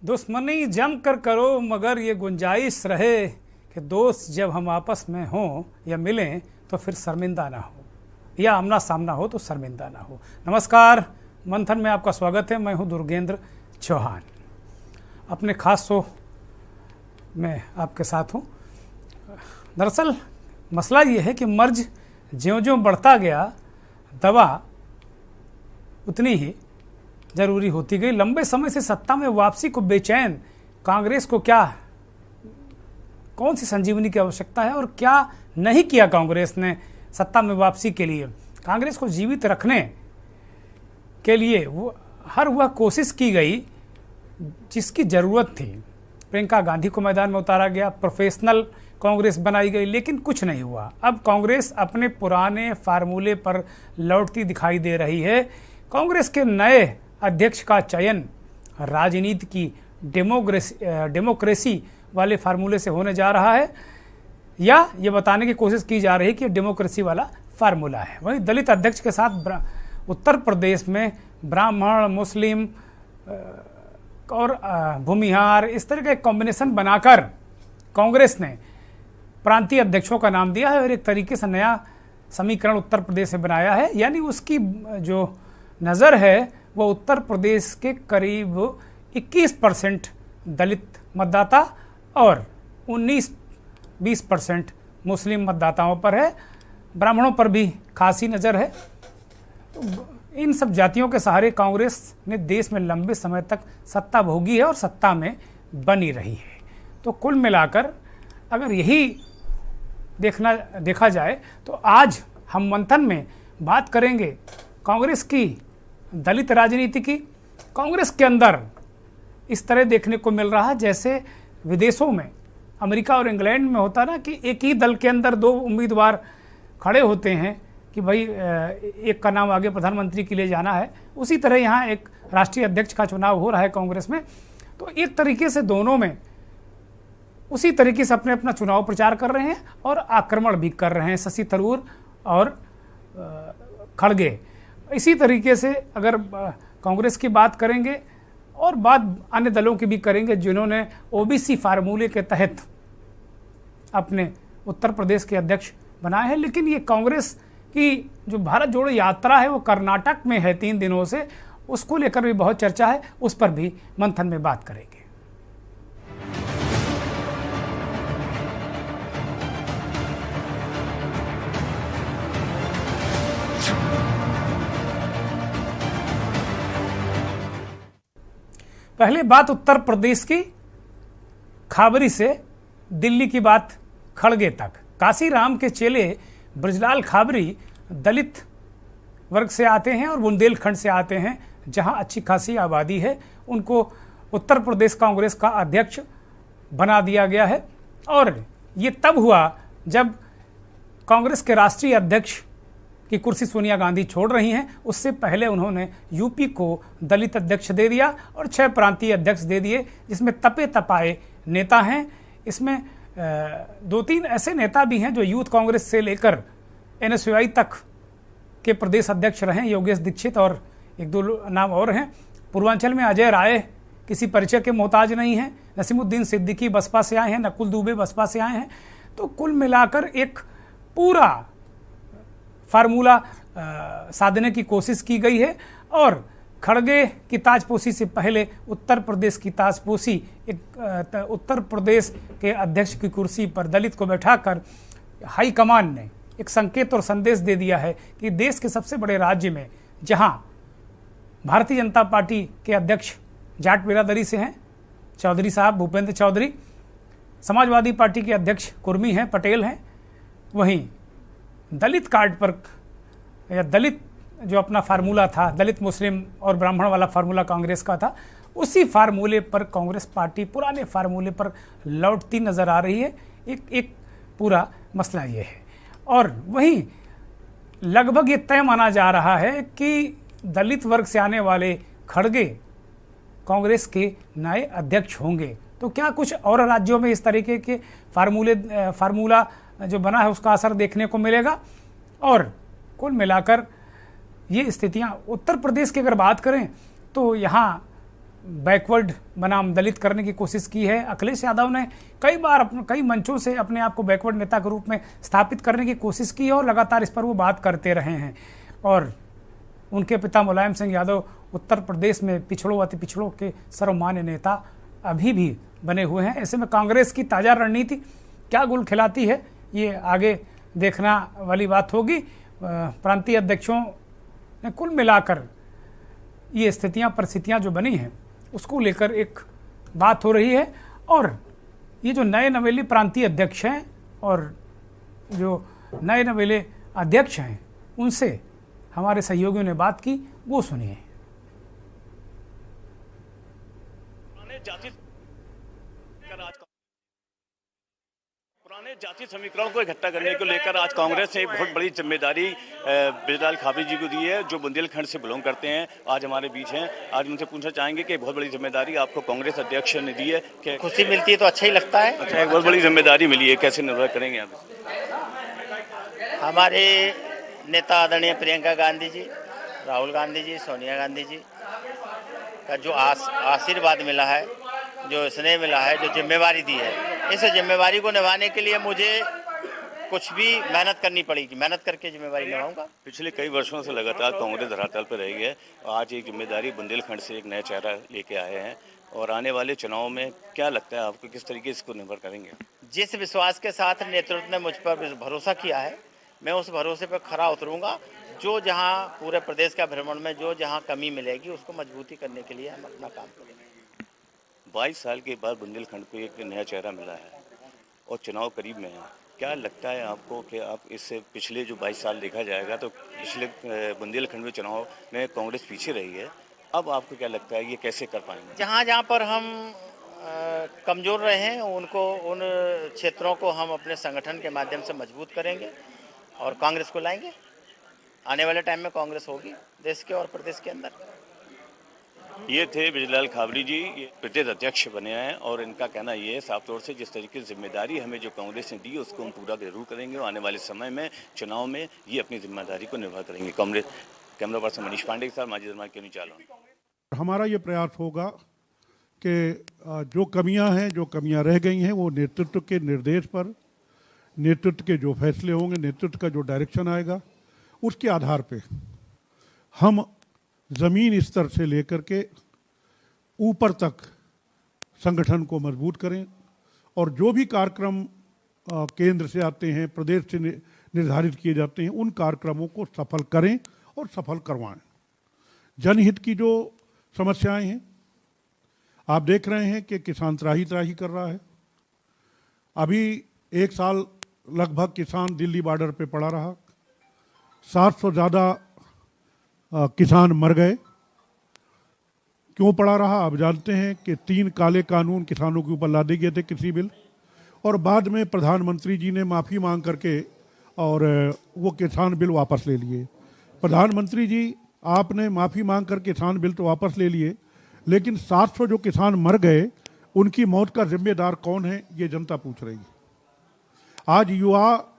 दुश्मनी जम कर करो मगर ये गुंजाइश रहे कि दोस्त जब हम आपस में हों या मिलें तो फिर शर्मिंदा ना हो, या आमना सामना हो तो शर्मिंदा ना हो। नमस्कार, मंथन में आपका स्वागत है। मैं हूं दुर्गेंद्र चौहान। अपने खास शो में आपके साथ हूं। दरअसल मसला ये है कि मर्ज ज्यों-ज्यों बढ़ता गया, दवा उतनी ही ज़रूरी होती गई। लंबे समय से सत्ता में वापसी को बेचैन कांग्रेस को कौन सी संजीवनी की आवश्यकता है और क्या नहीं किया कांग्रेस ने सत्ता में वापसी के लिए। कांग्रेस को जीवित रखने के लिए वह कोशिश की गई जिसकी ज़रूरत थी। प्रियंका गांधी को मैदान में उतारा गया, प्रोफेशनल कांग्रेस बनाई गई, लेकिन कुछ नहीं हुआ। अब कांग्रेस अपने पुराने फार्मूले पर लौटती दिखाई दे रही है। कांग्रेस के नए अध्यक्ष का चयन राजनीति की डेमोक्रेसी वाले फार्मूले से होने जा रहा है, या ये बताने की कोशिश की जा रही है कि डेमोक्रेसी वाला फार्मूला है। वहीं दलित अध्यक्ष के साथ उत्तर प्रदेश में ब्राह्मण, मुस्लिम और भूमिहार, इस तरह का एक कॉम्बिनेशन बनाकर कांग्रेस ने प्रांतीय अध्यक्षों का नाम दिया है और एक तरीके से नया समीकरण उत्तर प्रदेश में बनाया है। यानी उसकी जो नज़र है वो उत्तर प्रदेश के करीब 21% दलित मतदाता और 19-20% मुस्लिम मतदाताओं पर है। ब्राह्मणों पर भी खासी नज़र है। तो इन सब जातियों के सहारे कांग्रेस ने देश में लंबे समय तक सत्ता भोगी है और सत्ता में बनी रही है। तो कुल मिलाकर अगर यही देखा जाए तो आज हम मंथन में बात करेंगे कांग्रेस की दलित राजनीति की। कांग्रेस के अंदर इस तरह देखने को मिल रहा है जैसे विदेशों में, अमेरिका और इंग्लैंड में होता ना कि एक ही दल के अंदर दो उम्मीदवार खड़े होते हैं कि भाई एक का नाम आगे प्रधानमंत्री के लिए जाना है। उसी तरह यहाँ एक राष्ट्रीय अध्यक्ष का चुनाव हो रहा है कांग्रेस में। तो एक तरीके से दोनों में उसी तरीके से अपना चुनाव प्रचार कर रहे हैं और आक्रमण भी कर रहे हैं, शशि थरूर और खड़गे। इसी तरीके से अगर कांग्रेस की बात करेंगे और बात अन्य दलों की भी करेंगे जिन्होंने ओबीसी फार्मूले के तहत अपने उत्तर प्रदेश के अध्यक्ष बनाए हैं। लेकिन ये कांग्रेस की जो भारत जोड़ो यात्रा है वो कर्नाटक में है 3 दिनों से, उसको लेकर भी बहुत चर्चा है। उस पर भी मंथन में बात करेंगे। पहले बात उत्तर प्रदेश की, खाबरी से दिल्ली की बात खड़गे तक। काशीराम के चेले ब्रजलाल खाबरी दलित वर्ग से आते हैं और बुंदेलखंड से आते हैं, जहां अच्छी खासी आबादी है। उनको उत्तर प्रदेश कांग्रेस का अध्यक्ष बना दिया गया है। और ये तब हुआ जब कांग्रेस के राष्ट्रीय अध्यक्ष की कुर्सी सोनिया गांधी छोड़ रही हैं। उससे पहले उन्होंने यूपी को दलित अध्यक्ष दे दिया और 6 प्रांतीय अध्यक्ष दे दिए, जिसमें तपे तपाए नेता हैं। इसमें 2-3 ऐसे नेता भी हैं जो यूथ कांग्रेस से लेकर NSUI तक के प्रदेश अध्यक्ष रहे, योगेश दीक्षित और 1-2 नाम और हैं। पूर्वांचल में अजय राय किसी परिचय के मोहताज नहीं हैं। नसीमुद्दीन सिद्दीकी बसपा से आए हैं, नकुल दुबे बसपा से आए हैं। तो कुल मिलाकर एक पूरा फार्मूला साधने की कोशिश की गई है। और खड़गे की ताजपोशी से पहले उत्तर प्रदेश की ताजपोशी, उत्तर प्रदेश के अध्यक्ष की कुर्सी पर दलित को बैठाकर हाईकमान ने एक संकेत और संदेश दे दिया है कि देश के सबसे बड़े राज्य में, जहां भारतीय जनता पार्टी के अध्यक्ष जाट बिरादरी से हैं, चौधरी साहब भूपेंद्र चौधरी, समाजवादी पार्टी के अध्यक्ष कुर्मी हैं, पटेल हैं, वहीं दलित कार्ड पर या दलित जो अपना फार्मूला था, दलित मुस्लिम और ब्राह्मण वाला फार्मूला कांग्रेस का था, उसी फार्मूले पर कांग्रेस पार्टी पुराने फार्मूले पर लौटती नजर आ रही है। एक पूरा मसला ये है। और वहीं लगभग ये तय माना जा रहा है कि दलित वर्ग से आने वाले खड़गे कांग्रेस के नए अध्यक्ष होंगे। तो क्या कुछ और राज्यों में इस तरीके के फार्मूला जो बना है उसका असर देखने को मिलेगा? और कुल मिलाकर ये स्थितियां उत्तर प्रदेश की अगर बात करें तो यहाँ बैकवर्ड बनाम दलित करने की कोशिश की है। अखिलेश यादव ने कई बार कई मंचों से अपने आप को बैकवर्ड नेता के रूप में स्थापित करने की कोशिश की है और लगातार इस पर वो बात करते रहे हैं। और उनके पिता मुलायम सिंह यादव उत्तर प्रदेश में पिछड़ों अति पिछड़ों के सर्वमान्य नेता अभी भी बने हुए हैं। ऐसे में कांग्रेस की ताज़ा रणनीति क्या गुल खिलाती है, ये आगे देखना वाली बात होगी। प्रांतीय अध्यक्षों ने कुल मिलाकर ये परिस्थितियां जो बनी हैं उसको लेकर एक बात हो रही है। और ये जो नए नवेले प्रांतीय अध्यक्ष हैं और जो नए नवेले अध्यक्ष हैं उनसे हमारे सहयोगियों ने बात की, वो सुनिए। पुराने जाति समीकरणों को इकट्ठा करने को लेकर आज कांग्रेस ने एक बहुत बड़ी जिम्मेदारी ब्रजलाल खाबरी जी को दी है, जो बुंदेलखंड से बिलोंग करते हैं। आज हमारे बीच हैं, आज उनसे पूछना चाहेंगे कि बहुत बड़ी जिम्मेदारी आपको कांग्रेस अध्यक्ष ने दी है। कि खुशी मिलती है तो अच्छा ही लगता है। अच्छा, एक बहुत बड़ी जिम्मेदारी मिली है, कैसे निर्भर करेंगे आप? हमारे नेता आदरणीय प्रियंका गांधी जी, राहुल गांधी जी, सोनिया गांधी जी का जो आशीर्वाद मिला है, जो स्नेह मिला है, जो जिम्मेवारी दी है, इस जिम्मेवारी को निभाने के लिए मुझे कुछ भी मेहनत करनी पड़ेगी। मेहनत करके जिम्मेवारी निभाऊंगा। पिछले कई वर्षों से लगातार कांग्रेस धरातल पर रही है। आज एक जिम्मेदारी बुंदेलखंड से एक नया चेहरा लेके आए हैं और आने वाले चुनाव में क्या लगता है आपको, किस तरीके से इसको निर्भर करेंगे? जिस विश्वास के साथ नेतृत्व ने मुझ पर भरोसा किया है, मैं उस भरोसे पर खरा उतरूंगा। जो जहां पूरे प्रदेश का भ्रमण में जो जहां कमी मिलेगी उसको मजबूती करने के लिए हम अपना काम करेंगे। 22 साल के बाद बुंदेलखंड को एक नया चेहरा मिला है और चुनाव करीब में है। क्या लगता है आपको कि आप इससे पिछले जो 22 साल देखा जाएगा तो पिछले बुंदेलखंड में चुनाव में कांग्रेस पीछे रही है, अब आपको क्या लगता है ये कैसे कर पाएंगे? जहाँ जहाँ पर हम कमज़ोर रहे हैं उन क्षेत्रों को हम अपने संगठन के माध्यम से मजबूत करेंगे और कांग्रेस को लाएंगे। आने वाले टाइम में कांग्रेस होगी देश के और प्रदेश के अंदर। ये थे ब्रजलाल खाबरी जी, ये प्रदेश अध्यक्ष बने हैं और इनका कहना ये है साफ तौर से जिस तरीके से जिम्मेदारी हमें जो कांग्रेस ने दी उसको हम पूरा जरूर करेंगे और आने वाले समय में चुनाव में ये अपनी जिम्मेदारी को निभा करेंगे। कांग्रेस कैमरा पर्सन मनीष पांडे के साथ माजिद रहमान क्यों नहीं चालू। हमारा ये प्रयास होगा कि जो कमियां हैं, जो कमियां रह गई हैं, वो नेतृत्व के निर्देश पर, नेतृत्व के जो फैसले होंगे, नेतृत्व का जो डायरेक्शन आएगा, उसके आधार पे हम ज़मीन स्तर से लेकर के ऊपर तक संगठन को मजबूत करें और जो भी कार्यक्रम केंद्र से आते हैं, प्रदेश से निर्धारित किए जाते हैं, उन कार्यक्रमों को सफल करें और सफल करवाएं। जनहित की जो समस्याएं हैं, आप देख रहे हैं कि किसान त्राही त्राही कर रहा है। अभी 1 साल लगभग किसान दिल्ली बॉर्डर पे पड़ा रहा, 700 ज़्यादा किसान मर गए। क्यों पड़ा रहा? आप जानते हैं कि 3 काले कानून किसानों के ऊपर लादे गए थे, कृषि बिल, और बाद में प्रधानमंत्री जी ने माफ़ी मांग करके और वो किसान बिल वापस ले लिए। प्रधानमंत्री जी, आपने माफ़ी मांग कर किसान बिल तो वापस ले लिए, लेकिन 700 जो किसान मर गए उनकी मौत का जिम्मेदार कौन है, ये जनता पूछ रही है। आज युवा,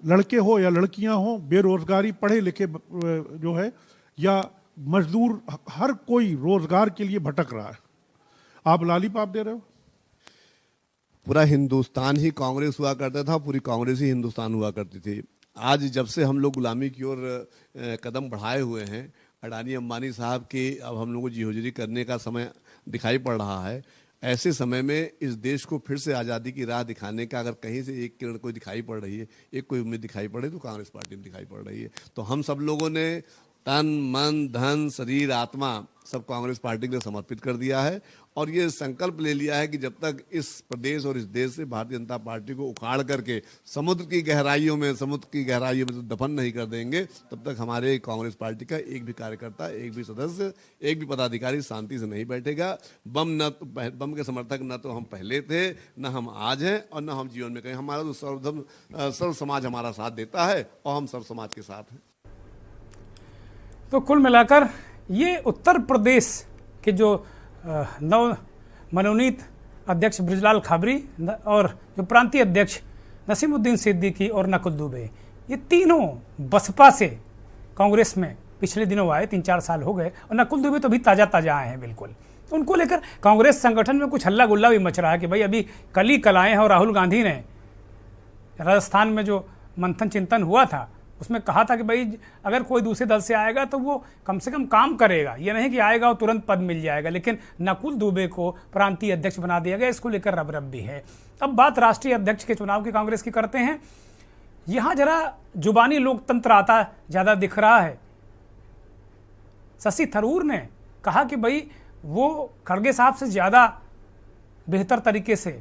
लड़के हो या लड़कियां हो, बेरोजगारी, पढ़े लिखे जो है या मजदूर, हर कोई रोजगार के लिए भटक रहा है। आप लॉलीपॉप दे रहे हो। पूरा हिंदुस्तान ही कांग्रेस हुआ करता था, पूरी कांग्रेस ही हिंदुस्तान हुआ करती थी। आज जब से हम लोग गुलामी की ओर कदम बढ़ाए हुए हैं, अडानी अंबानी साहब की अब हम लोग को जीहोजरी करने का समय दिखाई पड़ रहा है। ऐसे समय में इस देश को फिर से आज़ादी की राह दिखाने का अगर कहीं से एक किरण कोई दिखाई पड़ रही है, एक कोई उम्मीद दिखाई पड़े तो कांग्रेस पार्टी में दिखाई पड़ रही है। तो हम सब लोगों ने तन मन धन शरीर आत्मा सब कांग्रेस पार्टी के लिए समर्पित कर दिया है और ये संकल्प ले लिया है कि जब तक इस प्रदेश और इस देश से भारतीय जनता पार्टी को उखाड़ करके समुद्र की गहराइयों में दफन नहीं कर देंगे, तब तक हमारे कांग्रेस पार्टी का एक भी कार्यकर्ता, एक भी सदस्य, एक भी पदाधिकारी शांति से नहीं बैठेगा। बम के समर्थक न तो हम पहले थे, न हम आज हैं और न हम जीवन में कहीं। हमारा तो सर्व समाज हमारा साथ देता है और हम सर्व समाज के साथ हैं। तो कुल मिलाकर ये उत्तर प्रदेश के जो नव मनोनीत अध्यक्ष ब्रजलाल खाबरी और जो प्रांतीय अध्यक्ष नसीमुद्दीन सिद्दीकी और नकुल दुबे, ये तीनों बसपा से कांग्रेस में पिछले दिनों आए, 3-4 साल हो गए, और नकुल दुबे तो अभी ताज़ा आए हैं बिल्कुल। उनको लेकर कांग्रेस संगठन में कुछ हल्ला गुल्ला भी मच रहा है कि भाई अभी कल ही कल आए हैं और राहुल गांधी ने राजस्थान में जो मंथन चिंतन हुआ था उसमें कहा था कि भाई अगर कोई दूसरे दल से आएगा तो वो कम से कम काम करेगा, ये नहीं कि आएगा और तुरंत पद मिल जाएगा। लेकिन नकुल दुबे को प्रांतीय अध्यक्ष बना दिया गया, इसको लेकर रब भी है। अब बात राष्ट्रीय अध्यक्ष के चुनाव की कांग्रेस की करते हैं। यहां जरा जुबानी लोकतंत्र आता ज्यादा दिख रहा है। शशि थरूर ने कहा कि भाई वो खड़गे साहब से ज्यादा बेहतर तरीके से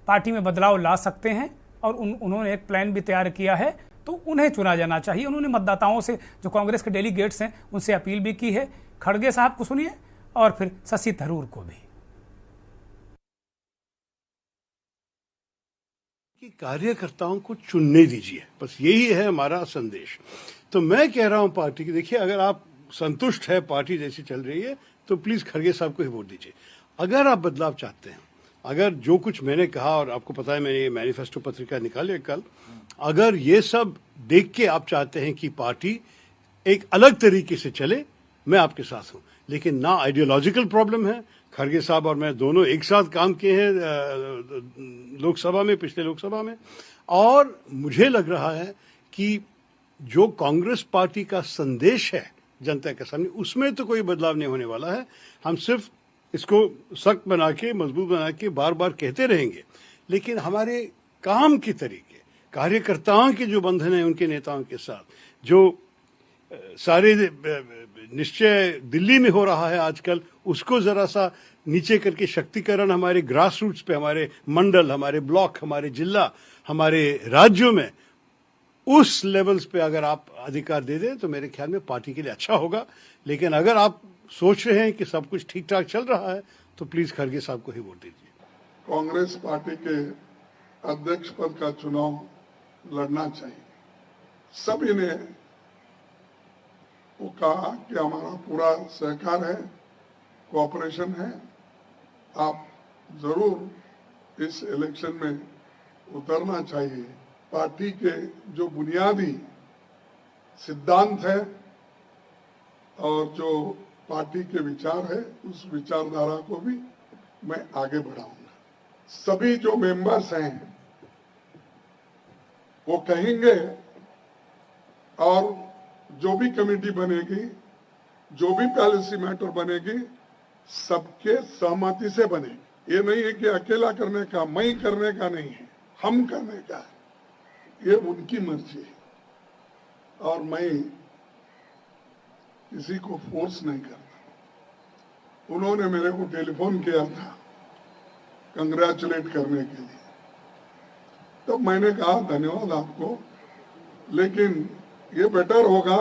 पार्टी में बदलाव ला सकते हैं और उन्होंने एक प्लान भी तैयार किया है, तो उन्हें चुना जाना चाहिए। उन्होंने मतदाताओं से, जो कांग्रेस के डेलीगेट्स हैं, उनसे अपील भी की है। खड़गे साहब को सुनिए और फिर शशि थरूर को भी। कि कार्यकर्ताओं को चुनने दीजिए, बस यही है हमारा संदेश। तो मैं कह रहा हूं पार्टी की, देखिए अगर आप संतुष्ट है पार्टी जैसी चल रही है तो प्लीज खड़गे साहब को ही वोट दीजिए। अगर आप बदलाव चाहते हैं, अगर जो कुछ मैंने कहा, और आपको पता है मैंने ये मैनिफेस्टो पत्रिका निकाली कल, अगर ये सब देख के आप चाहते हैं कि पार्टी एक अलग तरीके से चले, मैं आपके साथ हूं। लेकिन ना आइडियोलॉजिकल प्रॉब्लम है। खड़गे साहब और मैं दोनों एक साथ काम किए हैं लोकसभा में, पिछले लोकसभा में, और मुझे लग रहा है कि जो कांग्रेस पार्टी का संदेश है जनता के सामने, उसमें तो कोई बदलाव नहीं होने वाला है। हम सिर्फ इसको सख्त बना के, मजबूत बना के बार बार कहते रहेंगे, लेकिन हमारे काम के तरीके, कार्यकर्ताओं के जो बंधन है उनके नेताओं के साथ, जो सारे निश्चय दिल्ली में हो रहा है आजकल, उसको जरा सा नीचे करके शक्तिकरण हमारे ग्रास रूट्स पे, हमारे मंडल, हमारे ब्लॉक, हमारे जिला, हमारे राज्यों में, उस लेवल्स पे अगर आप अधिकार दे दें तो मेरे ख्याल में पार्टी के लिए अच्छा होगा। लेकिन अगर आप सोच रहे हैं कि सब कुछ ठीक ठाक चल रहा है तो प्लीज खड़गे साहब को ही वोट दीजिए। कांग्रेस पार्टी के अध्यक्ष पद का चुनाव लड़ना चाहिए। सभी ने वो कहा कि हमारा पूरा सहकार है, कोऑपरेशन है, आप जरूर इस इलेक्शन में उतरना चाहिए। पार्टी के जो बुनियादी सिद्धांत है और जो पार्टी के विचार है, उस विचारधारा को भी मैं आगे बढ़ाऊंगा। सभी जो मेंबर्स हैं वो कहेंगे, और जो भी कमेटी बनेगी, जो भी पॉलिसी मैटर बनेगी, सबके सहमति से बनेगी। ये नहीं है कि अकेला करने का, मैं करने का नहीं है, हम करने का है। ये उनकी मर्जी है और मैं किसी को फोर्स नहीं करता। उन्होंने मेरे को टेलीफोन किया था कंग्रेचुलेट करने के लिए, तो मैंने कहा धन्यवाद आपको, लेकिन ये बेटर होगा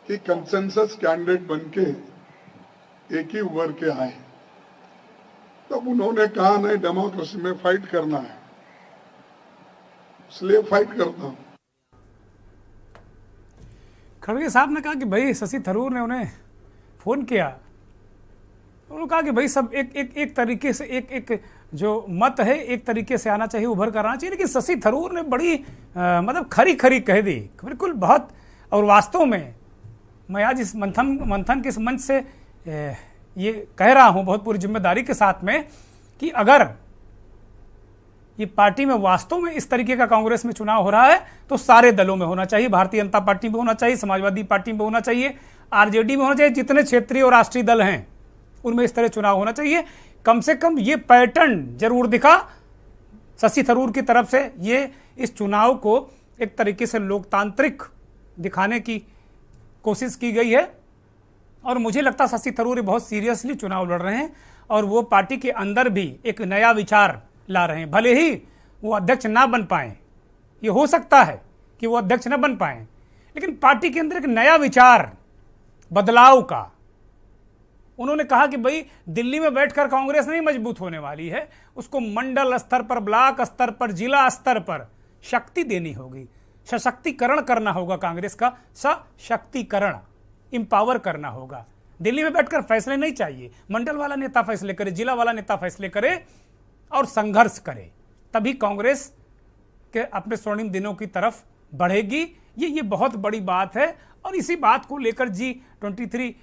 कि कंसेंसस कैंडिडेट बनके एक ही उभर के आए। तब उन्होंने कहा नहीं, डेमोक्रेसी में फाइट करना है, इसलिए फाइट करता हूं। खड़गे साहब ने कहा कि भाई शशि थरूर ने उन्हें फोन किया, उन्होंने कहा कि भाई सब एक तरीके से एक जो मत है एक तरीके से आना चाहिए, उभर कर आना चाहिए। लेकिन शशि थरूर ने बड़ी मतलब खरी खरी कह दी, बिल्कुल बहुत। और वास्तव में मैं आज इस मंथन के इस मंच से ये कह रहा हूं बहुत पूरी जिम्मेदारी के साथ में कि अगर ये पार्टी में वास्तव में इस तरीके का कांग्रेस में चुनाव हो रहा है तो सारे दलों में होना चाहिए। भारतीय जनता पार्टी में होना चाहिए, समाजवादी पार्टी में होना चाहिए, आरजेडी में होना चाहिए, जितने क्षेत्रीय और राष्ट्रीय दल हैं उनमें इस तरह चुनाव होना चाहिए। कम से कम ये पैटर्न जरूर दिखा शशि थरूर की तरफ से। ये इस चुनाव को एक तरीके से लोकतांत्रिक दिखाने की कोशिश की गई है और मुझे लगता है शशि थरूर बहुत सीरियसली चुनाव लड़ रहे हैं और वो पार्टी के अंदर भी एक नया विचार ला रहे हैं। भले ही वो अध्यक्ष ना बन पाए, ये हो सकता है कि वो अध्यक्ष ना बन पाए, लेकिन पार्टी के अंदर एक नया विचार बदलाव का उन्होंने कहा कि भाई दिल्ली में बैठकर कांग्रेस नहीं मजबूत होने वाली है, उसको मंडल स्तर पर, ब्लॉक स्तर पर, जिला स्तर पर शक्ति देनी होगी, सशक्तिकरण करना होगा। कांग्रेस का सशक्तिकरण, इंपावर करना होगा। दिल्ली में बैठकर फैसले नहीं चाहिए, मंडल वाला नेता फैसले करे, जिला वाला नेता फैसले करे और संघर्ष करे, तभी कांग्रेस के अपने स्वर्णिम दिनों की तरफ बढ़ेगी। ये बहुत बड़ी बात है और इसी बात को लेकर G23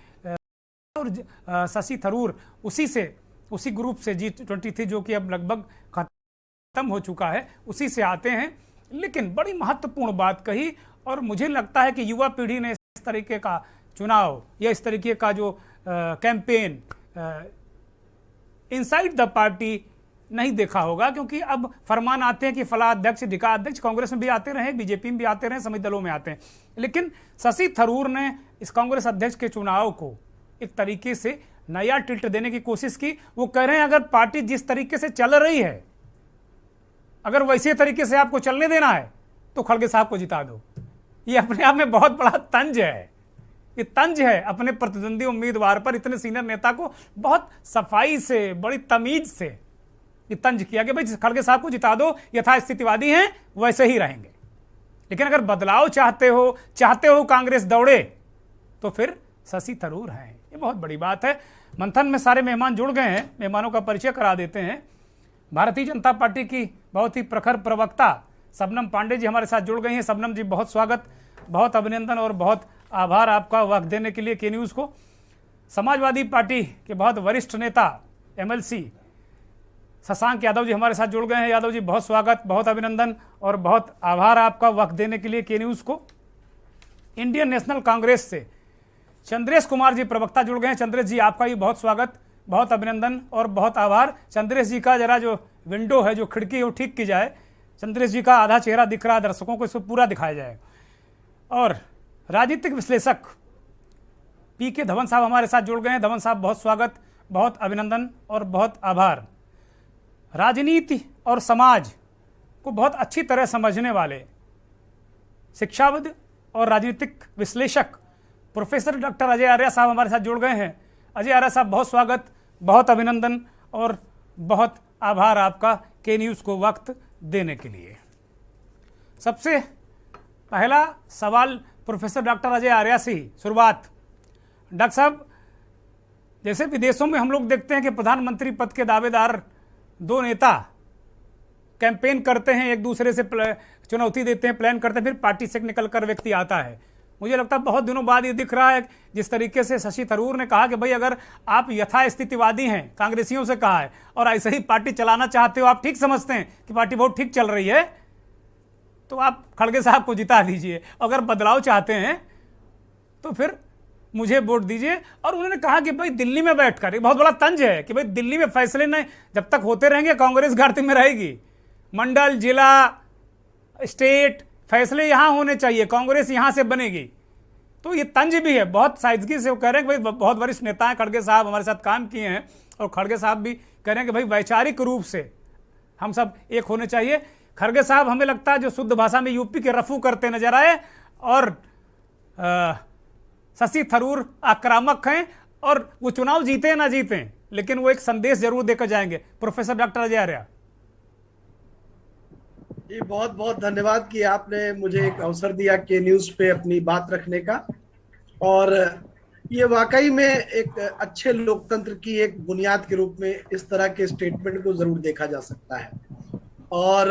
और शशि थरूर उसी ग्रुप से G20 थी जो कि अब लगभग खत्म हो चुका है, उसी से आते हैं। लेकिन बड़ी महत्वपूर्ण बात कही, और मुझे लगता है कि युवा पीढ़ी ने इस तरीके का चुनाव या इस तरीके का जो कैंपेन इनसाइड द पार्टी नहीं देखा होगा, क्योंकि अब फरमान आते हैं कि फला अध्यक्ष ढिका अध्यक्ष, कांग्रेस में भी आते रहे, बीजेपी में भी आते रहे, सभी दलों में आते हैं। लेकिन शशि थरूर ने इस कांग्रेस अध्यक्ष के चुनाव को एक तरीके से नया टिल्ट देने की कोशिश की। वो कह रहे हैं अगर पार्टी जिस तरीके से चल रही है, अगर वैसे तरीके से आपको चलने देना है तो खड़गे साहब को जिता दो। ये अपने आप में बहुत बड़ा तंज है, ये तंज है अपने प्रतिद्वंदी उम्मीदवार पर। इतने सीनियर नेता को बहुत सफाई से, बड़ी तमीज से ये तंज किया कि भाई खड़गे साहब को जिता दो, यथास्थितिवादी हैं वैसे ही रहेंगे। लेकिन अगर बदलाव चाहते हो कांग्रेस दौड़े, तो फिर शशि थरूर हैं। ये बहुत बड़ी बात है। मंथन में सारे मेहमान जुड़ गए हैं, मेहमानों का परिचय करा देते हैं। भारतीय जनता पार्टी की बहुत ही प्रखर प्रवक्ता शबनम पांडे जी हमारे साथ जुड़ गई हैं। शबनम जी, बहुत स्वागत, बहुत अभिनंदन और बहुत आभार आपका वक्त देने के लिए के न्यूज़ को। समाजवादी पार्टी के बहुत वरिष्ठ नेता MLC शशांक यादव जी हमारे साथ जुड़ गए हैं। यादव जी, बहुत स्वागत, बहुत अभिनंदन और बहुत आभार आपका वक्त देने के लिए के न्यूज़ को। इंडियन नेशनल कांग्रेस से चंद्रेश कुमार जी प्रवक्ता जुड़ गए हैं। चंद्रेश जी, आपका भी बहुत स्वागत, बहुत अभिनंदन और बहुत आभार। चंद्रेश जी का जरा जो विंडो है, जो खिड़की है, वो ठीक की जाए। चंद्रेश जी का आधा चेहरा दिख रहा है दर्शकों को, इसको पूरा दिखाया जाए। और राजनीतिक विश्लेषक PK धवन साहब हमारे साथ जुड़ गए हैं। धवन साहब, बहुत स्वागत, बहुत अभिनंदन और बहुत आभार। राजनीति और समाज को बहुत अच्छी तरह समझने वाले शिक्षाविद और राजनीतिक विश्लेषक प्रोफेसर डॉक्टर अजय आर्या साहब हमारे साथ जुड़ गए हैं। अजय आर्या साहब, बहुत स्वागत, बहुत अभिनंदन और बहुत आभार आपका के न्यूज़ को वक्त देने के लिए। सबसे पहला सवाल प्रोफेसर डॉक्टर अजय आर्या से ही शुरुआत। डॉक्टर साहब, जैसे विदेशों में हम लोग देखते हैं कि प्रधानमंत्री पद के दावेदार दो नेता कैंपेन करते हैं, एक दूसरे से चुनौती देते हैं, प्लान करते हैं, फिर पार्टी से निकलकर व्यक्ति आता है। मुझे लगता है बहुत दिनों बाद ये दिख रहा है, जिस तरीके से शशि थरूर ने कहा कि भाई अगर आप यथास्थितिवादी हैं, कांग्रेसियों से कहा है, और ऐसे ही पार्टी चलाना चाहते हो, आप ठीक समझते हैं कि पार्टी बहुत ठीक चल रही है, तो आप खड़गे साहब को जिता दीजिए। अगर बदलाव चाहते हैं तो फिर मुझे वोट दीजिए। और उन्होंने कहा कि भाई दिल्ली में बैठकर, ये बहुत बड़ा तंज है कि भाई दिल्ली में फैसले नहीं जब तक होते रहेंगे कांग्रेस घाटे में रहेगी। मंडल, जिला, स्टेट फैसले यहां होने चाहिए, कांग्रेस यहां से बनेगी। तो ये तंज भी है, बहुत साइजगी से वो कह रहे हैं कि भाई बहुत वरिष्ठ नेता हैं, खड़गे साहब हमारे साथ काम किए हैं, और खड़गे साहब भी कह रहे हैं कि भाई वैचारिक रूप से हम सब एक होने चाहिए। खड़गे साहब हमें लगता है जो शुद्ध भाषा में यूपी के रफू करते नजर आए, और शशि थरूर आक्रामक हैं, और वो चुनाव जीते ना जीते लेकिन वो एक संदेश जरूर देकर जाएंगे। प्रोफेसर डॉक्टर अजय आर्या जी, बहुत बहुत धन्यवाद कि आपने मुझे एक अवसर दिया के न्यूज़ पे अपनी बात रखने का। और ये वाकई में एक अच्छे लोकतंत्र की एक बुनियाद के रूप में इस तरह के स्टेटमेंट को जरूर देखा जा सकता है। और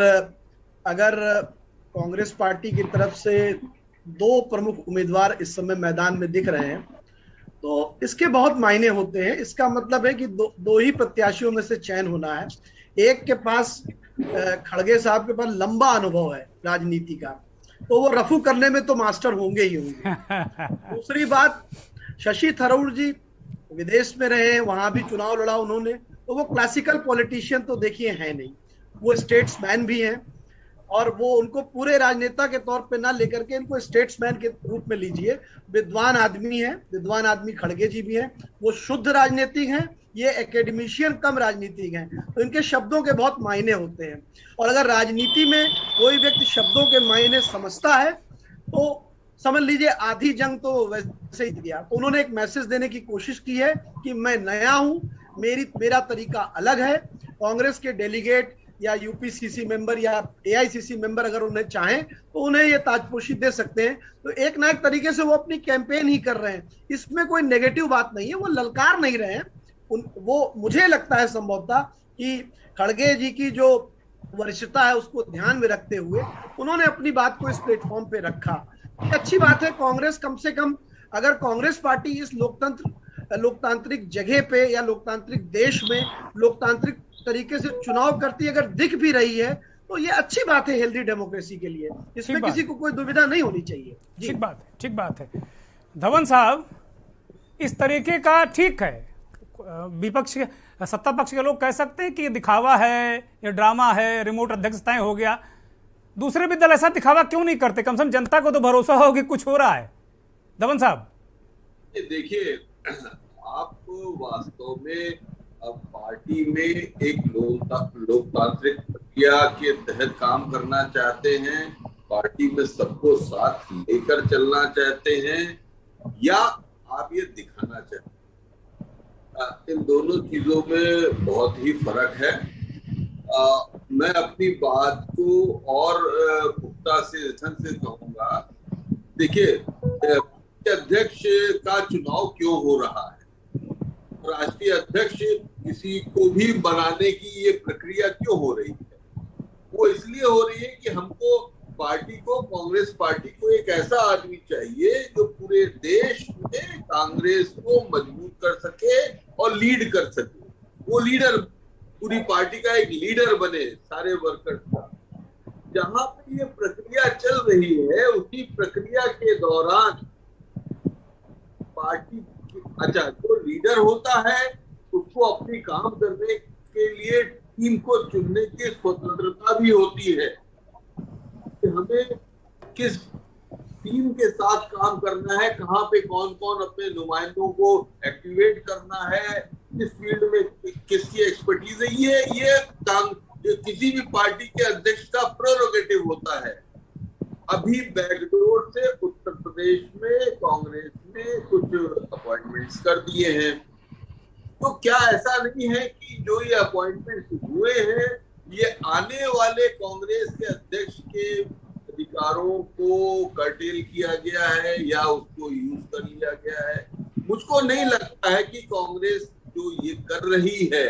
अगर कांग्रेस पार्टी की तरफ से दो प्रमुख उम्मीदवार इस समय मैदान में दिख रहे हैं तो इसके बहुत मायने होते हैं। इसका मतलब है कि दो ही प्रत्याशियों में से चयन होना है। एक के पास खड़गे साहब के पास लंबा अनुभव है राजनीति का, तो वो रफू करने में तो मास्टर होंगे ही होंगे। दूसरी बात, शशि थरूर जी विदेश में रहे, वहां भी चुनाव लड़ा उन्होंने, तो वो क्लासिकल पॉलिटिशियन तो देखिए है नहीं, वो स्टेट्समैन भी हैं। और वो उनको पूरे राजनेता के तौर पे ना लेकर के इनको स्टेट्समैन के रूप में लीजिए। विद्वान आदमी है, विद्वान आदमी खड़गे जी भी हैं, वो शुद्ध राजनीतिक हैं, ये एकेडमिशियन कम राजनीतिक हैं, तो इनके शब्दों के बहुत मायने होते हैं। और अगर राजनीति में कोई व्यक्ति शब्दों के मायने समझता है तो समझ लीजिए आधी जंग तो वैसे ही गया। तो उन्होंने एक मैसेज देने की कोशिश की है कि मैं नया हूं, मेरा तरीका अलग है। कांग्रेस के डेलीगेट या यूपीसीसी मेंबर या एआईसीसी मेंबर अगर उन्हें चाहें तो उन्हें ये ताजपोशी दे सकते हैं। तो एक ना एक तरीके से वो अपनी कैंपेन ही कर रहे हैं, इसमें कोई नेगेटिव बात नहीं है, वो ललकार नहीं रहे हैं। वो मुझे लगता है संभवतः कि खड़गे जी की जो वरिष्ठता है उसको ध्यान में रखते हुए उन्होंने अपनी बात को इस प्लेटफॉर्म पे रखा। अच्छी बात है। कांग्रेस कम से कम, अगर कांग्रेस पार्टी इस लोकतंत्र लोकतांत्रिक जगह पे या लोकतांत्रिक देश में लोकतांत्रिक तरीके से चुनाव करती अगर दिख भी रही है तो ये अच्छी बात है हेल्दी डेमोक्रेसी के लिए, इसमें किसी को कोई दुविधा नहीं होनी चाहिए। ठीक बात है, ठीक बात है। धवन साहब, इस तरीके का ठीक है, विपक्ष के सत्ता पक्ष के लोग कह सकते हैं कि ये दिखावा है, ये ड्रामा है, रिमोट अध्यक्षताएं हो गया। दूसरे भी दल ऐसा दिखावा क्यों नहीं करते? कम से कम जनता को तो भरोसा हो कि कुछ हो रहा है। धवन साहब देखिए, आप वास्तव में अब पार्टी में एक लोकतांत्रिक प्रक्रिया के तहत काम करना चाहते हैं, पार्टी में सबको साथ लेकर चलना चाहते हैं, या आप ये दिखाना चाहते हैं? इन दोनों चीजों में बहुत ही फर्क है। मैं अपनी बात को और पुख्ता से ढंग से कहूंगा। देखिए, अध्यक्ष का चुनाव क्यों हो रहा है? राष्ट्रीय अध्यक्ष किसी को भी बनाने की ये प्रक्रिया क्यों हो रही है? वो इसलिए हो रही है कि हमको पार्टी को, कांग्रेस पार्टी को एक ऐसा आदमी चाहिए जो पूरे देश में कांग्रेस को मजबूत कर सके और लीड कर सके। वो लीडर, पूरी पार्टी का एक लीडर बने सारे वर्कर्स का। जहां पे ये प्रक्रिया चल रही है, उसी प्रक्रिया के दौरान पार्टी, अच्छा, जो लीडर होता है उसको अपनी काम करने के लिए टीम को चुनने की स्वतंत्रता भी होती है कि हमें किस टीम के साथ काम करना है, कहाँ पे कौन कौन अपने नुमाइंदों को एक्टिवेट करना है, किस फील्ड में किसकी एक्सपर्टीज है। ये किसी भी पार्टी के अध्यक्ष का प्रेरोगेटिव होता है। अभी बैकडोर से उत्तर प्रदेश में कांग्रेस ने कुछ अपॉइंटमेंट्स कर दिए हैं, तो क्या ऐसा नहीं है कि जो ये अपॉइंटमेंट्स हुए हैं ये आने वाले कांग्रेस के अध्यक्ष के अधिकारों को कर्टेल किया गया है या उसको यूज कर लिया गया है? मुझको नहीं लगता है कि कांग्रेस जो ये कर रही है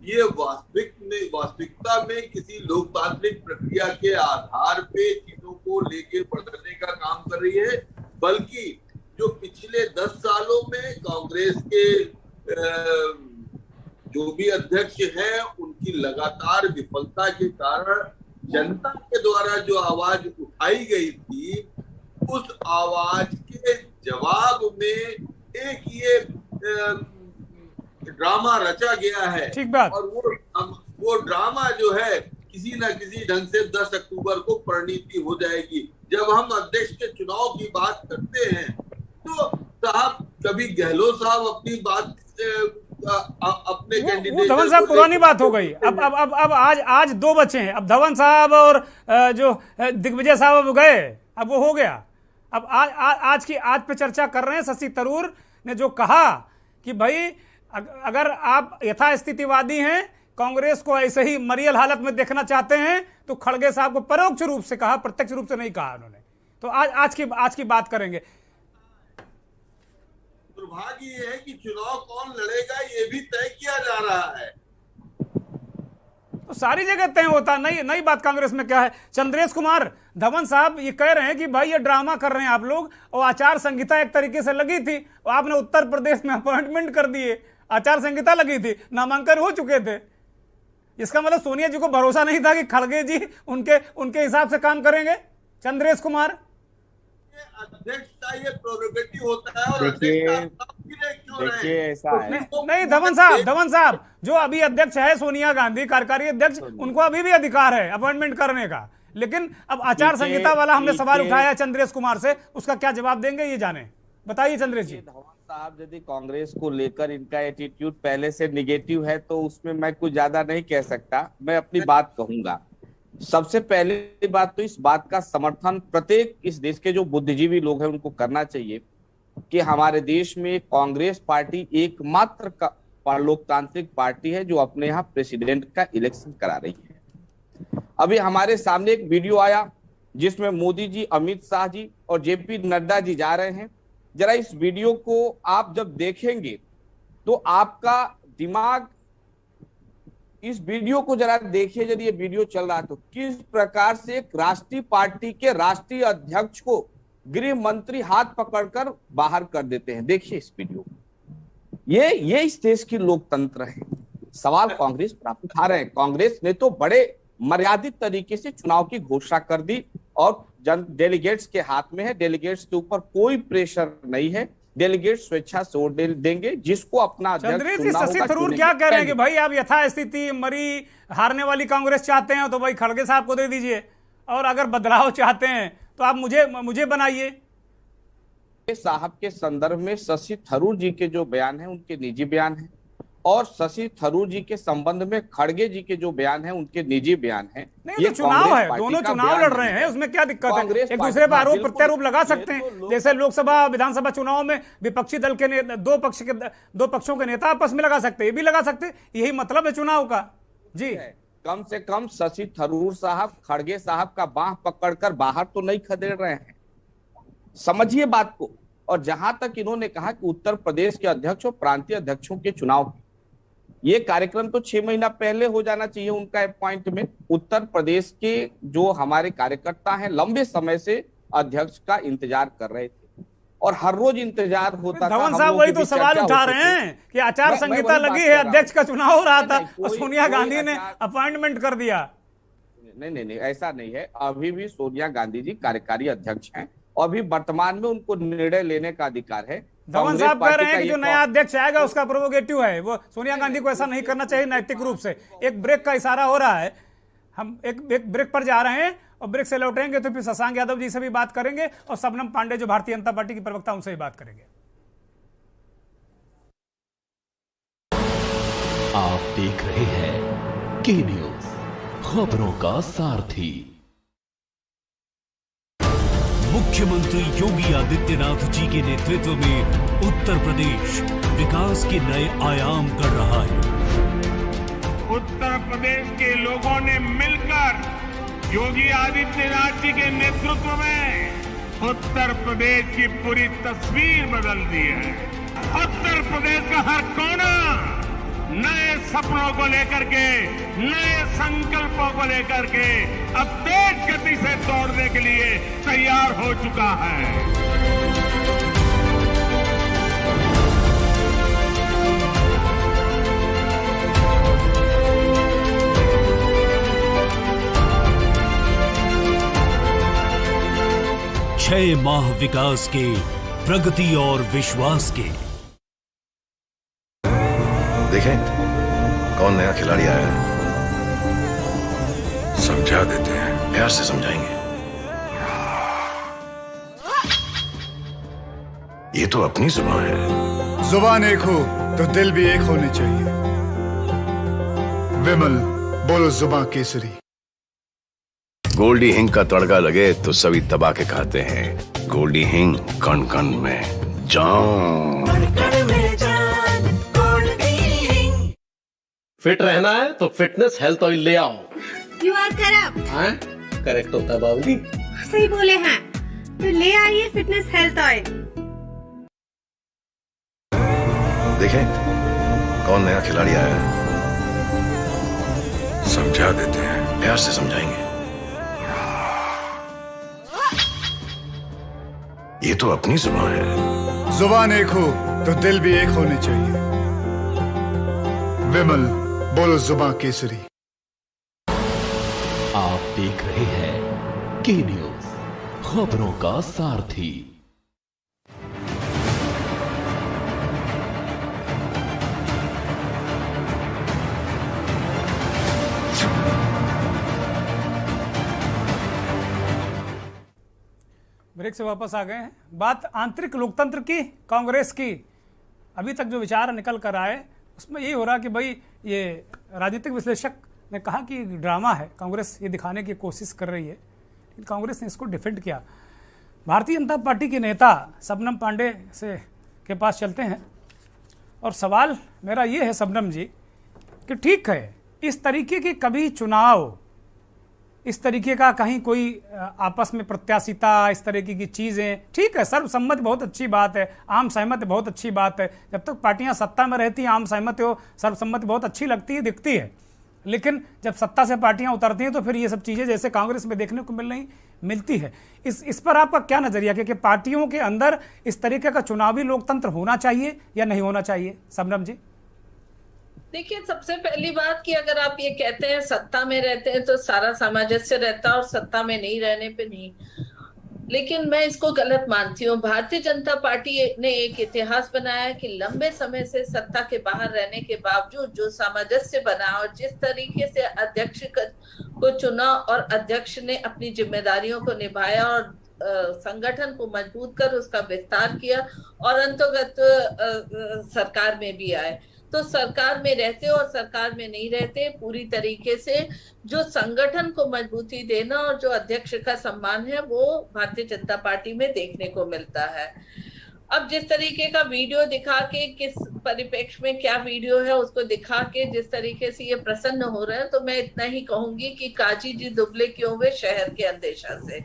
ये वास्तविकता में किसी लोकतांत्रिक प्रक्रिया के आधार पे चीजों को लेके बढ़ने का काम कर रही है, बल्कि जो पिछले 10 सालों में कांग्रेस के जो भी अध्यक्ष हैं उनकी लगातार विफलता के कारण जनता के द्वारा जो आवाज उठाई गई थी, उस आवाज के जवाब में एक ये ड्रामा रचा गया है। ठीक बात। और वो ड्रामा जो है किसी न किसी ढंग से 10 अक्टूबर को परिणति हो जाएगी। जब हम अध्यक्ष के चुनाव की बात करते हैं तो साहब, कभी गहलोत साहब अपनी बात अपने कैंडिडेट, धवन साहब पुरानी बात हो गई। अब आज 2 बचे हैं। अब धवन साहब और जो दिग्विजय साहब गए, अब वो हो गया। अब आज पे चर्चा कर रहे हैं। शशि थरूर ने जो कहा कि भाई अगर आप यथास्थितिवादी हैं, कांग्रेस को ऐसे ही मरियल हालत में देखना चाहते हैं, तो खड़गे साहब को परोक्ष रूप से कहा, प्रत्यक्ष रूप से नहीं कहा उन्होंने। तो आज की बात करेंगे। दुर्भाग्य ये है कि चुनाव कौन लड़ेगा ये भी तय किया जा रहा है। तो सारी जगह तय होता। नई बात कांग्रेस में क्या है? चंद्रेश कुमार, धवन साहब ये कह रहे हैं कि भाई ये ड्रामा कर रहे हैं आप लोग, और आचार संहिता एक तरीके से लगी थी और आपने उत्तर प्रदेश में अपॉइंटमेंट कर दिए। आचार संहिता लगी थी, नामांकन हो चुके थे। इसका मतलब सोनिया जी को भरोसा नहीं था कि खड़गे जी उनके हिसाब से काम करेंगे। चंद्रेश कुमार, अध्यक्ष का ये प्रोरोगेटिव होता है और देखिए ऐसा है। नहीं धवन साहब जो अभी अध्यक्ष है सोनिया गांधी, कार्यकारी अध्यक्ष, उनको अभी भी अधिकार है अपॉइंटमेंट करने का। लेकिन अब आचार संहिता वाला हमने सवाल उठाया चंद्रेश कुमार से, उसका क्या जवाब देंगे ये जाने। बताइए चंद्रेश जी। धवन साहब, यदि कांग्रेस को लेकर इनका एटीट्यूड पहले से निगेटिव है तो उसमें मैं कुछ ज्यादा नहीं कह सकता। मैं अपनी बात कहूंगा। सबसे पहली बात तो इस बात का समर्थन प्रत्येक इस देश के जो बुद्धिजीवी लोग हैं उनको करना चाहिए कि हमारे देश में कांग्रेस पार्टी एकमात्र लोकतांत्रिक पार्टी है जो अपने यहाँ प्रेसिडेंट का इलेक्शन करा रही है। अभी हमारे सामने एक वीडियो आया जिसमें मोदी जी, अमित शाह जी और जेपी नड्डा जी जा रहे हैं। जरा इस वीडियो को आप जब देखेंगे तो आपका दिमाग, इस वीडियो को जरा देखिए, यदि ये वीडियो चल रहा है तो किस प्रकार से एक राष्ट्रीय पार्टी के राष्ट्रीय अध्यक्ष को गृह मंत्री हाथ पकड़कर बाहर कर देते हैं। देखिए इस वीडियो। ये इस देश की लोकतंत्र है। सवाल कांग्रेस पर आप उठा रहे हैं। कांग्रेस ने तो बड़े मर्यादित तरीके से चुनाव की घोषणा कर दी और डेलीगेट्स के हाथ में है। डेलीगेट्स के ऊपर कोई प्रेशर नहीं है। डेलीगेट स्वेच्छा से वोट देंगे, जिसको अपना अध्यक्ष चुनना होगा। शशि थरूर क्या कह रहे हैं कि भाई आप यथास्थिति मरी हारने वाली कांग्रेस चाहते हैं तो भाई खड़गे साहब को दे दीजिए, और अगर बदलाव चाहते हैं तो आप मुझे बनाइए। साहब के संदर्भ में शशि थरूर जी के जो बयान है उनके निजी बयान है, और शशि थरूर जी के संबंध में खड़गे जी के जो बयान है उनके निजी बयान है। नहीं, तो चुनाव है, दोनों चुनाव लड़ रहे हैं, उसमें क्या दिक्कत है? एक दूसरे पर आरोप प्रत्यारोप लगा सकते हैं। जैसे लोकसभा विधानसभा चुनाव में विपक्षी दल के दो पक्षों के नेता आपस में लगा सकते हैं, ये भी लगा सकते हैं। यही मतलब है चुनाव का। जी, कम से कम शशि थरूर साहब खड़गे साहब का बाह पकड़कर बाहर तो नहीं खदेड़ रहे हैं, समझिए बात को। और जहां तक इन्होंने कहा कि उत्तर प्रदेश के अध्यक्ष और प्रांतीय अध्यक्षों के चुनाव, ये कार्यक्रम तो 6 महीना पहले हो जाना चाहिए उनका अपॉइंटमेंट। उत्तर प्रदेश के जो हमारे कार्यकर्ता हैं लंबे समय से अध्यक्ष का इंतजार कर रहे थे और हर रोज इंतजार होता था। धवन साहब वही तो सवाल उठा रहे हैं कि आचार संहिता लगी है, अध्यक्ष का चुनाव हो रहा था और सोनिया गांधी ने अपॉइंटमेंट कर दिया। नहीं, ऐसा नहीं है। अभी भी सोनिया गांधी जी कार्यकारी अध्यक्ष हैं और अभी वर्तमान में उनको निर्णय लेने का अधिकार है। धवन साहब कह रहे हैं कि जो नया अध्यक्ष आएगा उसका प्रोवोगेटिव है, वो सोनिया गांधी को ऐसा नहीं करना चाहिए नैतिक रूप से। एक ब्रेक का इशारा हो रहा है, हम एक ब्रेक पर जा रहे हैं और ब्रेक से लौटेंगे तो फिर शशांक यादव जी से भी बात करेंगे और शबनम पांडे जो भारतीय जनता पार्टी की प्रवक्ता उनसे भी बात करेंगे। आप देख रहे हैं के न्यूज, खबरों का सारथी। मुख्यमंत्री योगी आदित्यनाथ जी के नेतृत्व में उत्तर प्रदेश विकास के नए आयाम गढ़ रहा है। उत्तर प्रदेश के लोगों ने मिलकर योगी आदित्यनाथ जी के नेतृत्व में उत्तर प्रदेश की पूरी तस्वीर बदल दी है। उत्तर प्रदेश का हर कोना नए सपनों को लेकर के, नए संकल्पों को लेकर के अब तेज गति से दौड़ने के लिए तैयार हो चुका है। छह माह विकास के, प्रगति और विश्वास के। देखें कौन नया खिलाड़ी आया है, समझा देते हैं, प्यार से समझाएंगे। ये तो अपनी जुबान है। जुबान एक हो तो दिल भी एक होने चाहिए। विमल बोलो जुबान केसरी। गोल्डी हिंग का तड़का लगे तो सभी दबा के खाते हैं। गोल्डी हिंग कण कण में जान। फिट रहना है तो फिटनेस हेल्थ ऑयल ले आओ। You are correct. हाँ करेक्ट होता है बाबूजी। सही बोले हैं, तो ले आइए फिटनेस हेल्थ ऑयल। देखें कौन नया खिलाड़ी आया है, समझा देते हैं, प्यार से समझाएंगे। ये तो अपनी जुबान है। जुबान एक हो तो दिल भी एक होने चाहिए। विमल बोलो जुबान केसरी। आप देख रहे हैं के न्यूज, खबरों का सारथी। ब्रेक से वापस आ गए हैं। बात आंतरिक लोकतंत्र की, कांग्रेस की। अभी तक जो विचार निकल कर आए उसमें यही हो रहा कि भाई ये राजनीतिक विश्लेषक ने कहा कि ड्रामा है, कांग्रेस ये दिखाने की कोशिश कर रही है, लेकिन कांग्रेस ने इसको डिफेंड किया। भारतीय जनता पार्टी के नेता शबनम पांडे से के पास चलते हैं और सवाल मेरा ये है शबनम जी कि ठीक है, इस तरीके के कभी चुनाव, इस तरीके का कहीं कोई आपस में प्रत्याशिता, इस तरीके की चीज़ें, ठीक है, सर्वसम्मति बहुत अच्छी बात है, आम सहमति बहुत अच्छी बात है। जब तक पार्टियां सत्ता में रहती हैं, आम सहमति हो, सर्वसम्मति बहुत अच्छी लगती है, दिखती है। लेकिन जब सत्ता से पार्टियां उतरती हैं तो फिर ये सब चीजें जैसे कांग्रेस में देखने को मिलती है। इस पर आपका क्या नजरिया कि पार्टियों के अंदर इस तरीके का चुनावी लोकतंत्र होना चाहिए या नहीं होना चाहिए? शबनम जी। देखिए, सबसे पहली बात कि अगर आप ये कहते हैं सत्ता में रहते हैं तो सारा सामंजस्य रहता है और सत्ता में नहीं रहने पे नहीं, लेकिन मैं इसको गलत मानती हूँ। भारतीय जनता पार्टी ने एक इतिहास बनाया कि लंबे समय से सत्ता के बाहर रहने के बावजूद जो सामंजस्य बना और जिस तरीके से अध्यक्ष को चुना और अध्यक्ष ने अपनी जिम्मेदारियों को निभाया और संगठन को मजबूत कर उसका विस्तार किया और अंतर्गत सरकार में भी आए। तो सरकार में रहते और सरकार में नहीं रहते, पूरी तरीके से जो संगठन को मजबूती देना और जो अध्यक्ष का सम्मान है वो भारतीय जनता पार्टी में देखने को मिलता है। अब जिस तरीके का वीडियो दिखा के, किस परिप्रेक्ष्य में क्या वीडियो है उसको दिखा के जिस तरीके से ये प्रसन्न हो रहे हैं, तो मैं इतना ही कहूंगी कि काजी जी दुबले क्यों हुए शहर के अंदेशा से,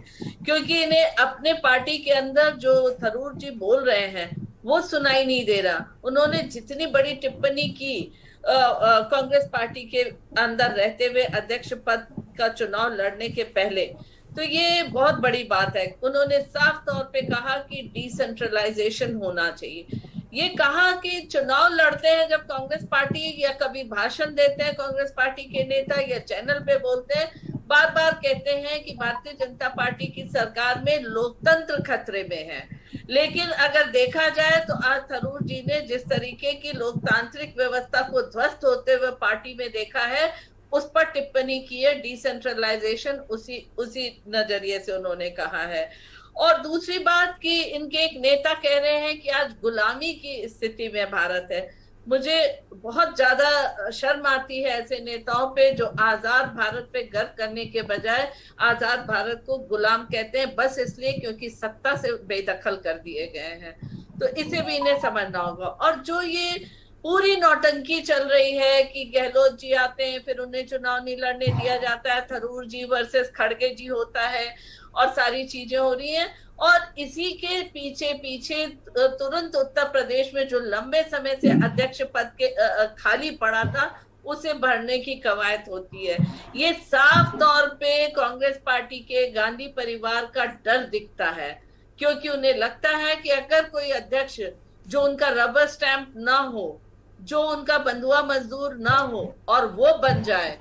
क्योंकि इन्हें अपने पार्टी के अंदर जो थरूर जी बोल रहे हैं वो सुनाई नहीं दे रहा। उन्होंने जितनी बड़ी टिप्पणी की कांग्रेस पार्टी के अंदर रहते हुए अध्यक्ष पद का चुनाव लड़ने के पहले, तो ये बहुत बड़ी बात है। उन्होंने साफ तौर पे कहा कि डिसेंट्रलाइजेशन होना चाहिए। ये कहा कि चुनाव लड़ते हैं जब कांग्रेस पार्टी या कभी भाषण देते हैं कांग्रेस पार्टी के नेता या चैनल पे बोलते हैं, बार बार कहते हैं कि भारतीय जनता पार्टी की सरकार में लोकतंत्र खतरे में है। लेकिन अगर देखा जाए तो आज थरूर जी ने जिस तरीके की लोकतांत्रिक व्यवस्था को ध्वस्त होते हुए पार्टी में देखा है, उस पर टिप्पणी की है। डिसेंट्रलाइजेशन उसी नजरिए से उन्होंने कहा है। और दूसरी बात कि इनके एक नेता कह रहे हैं कि आज गुलामी की स्थिति में भारत है। मुझे बहुत ज्यादा शर्म आती है ऐसे नेताओं पे जो आजाद भारत पे गर्व करने के बजाय आजाद भारत को गुलाम कहते हैं, बस इसलिए क्योंकि सत्ता से बेदखल कर दिए गए हैं। तो इसे भी इन्हें समझना होगा। और जो ये पूरी नौटंकी चल रही है कि गहलोत जी आते हैं फिर उन्हें चुनाव नहीं लड़ने दिया जाता है, थरूर जी वर्सेस खड़गे जी होता है और सारी चीजें हो रही हैं। और इसी के पीछे पीछे तुरंत उत्तर प्रदेश में जो लंबे समय से अध्यक्ष पद के खाली पड़ा था उसे भरने की कवायद होती है। ये साफ तौर पे कांग्रेस पार्टी के गांधी परिवार का डर दिखता है, क्योंकि उन्हें लगता है कि अगर कोई अध्यक्ष जो उनका रबर स्टैंप ना हो, जो उनका बंधुआ मजदूर ना हो और वो बन जाए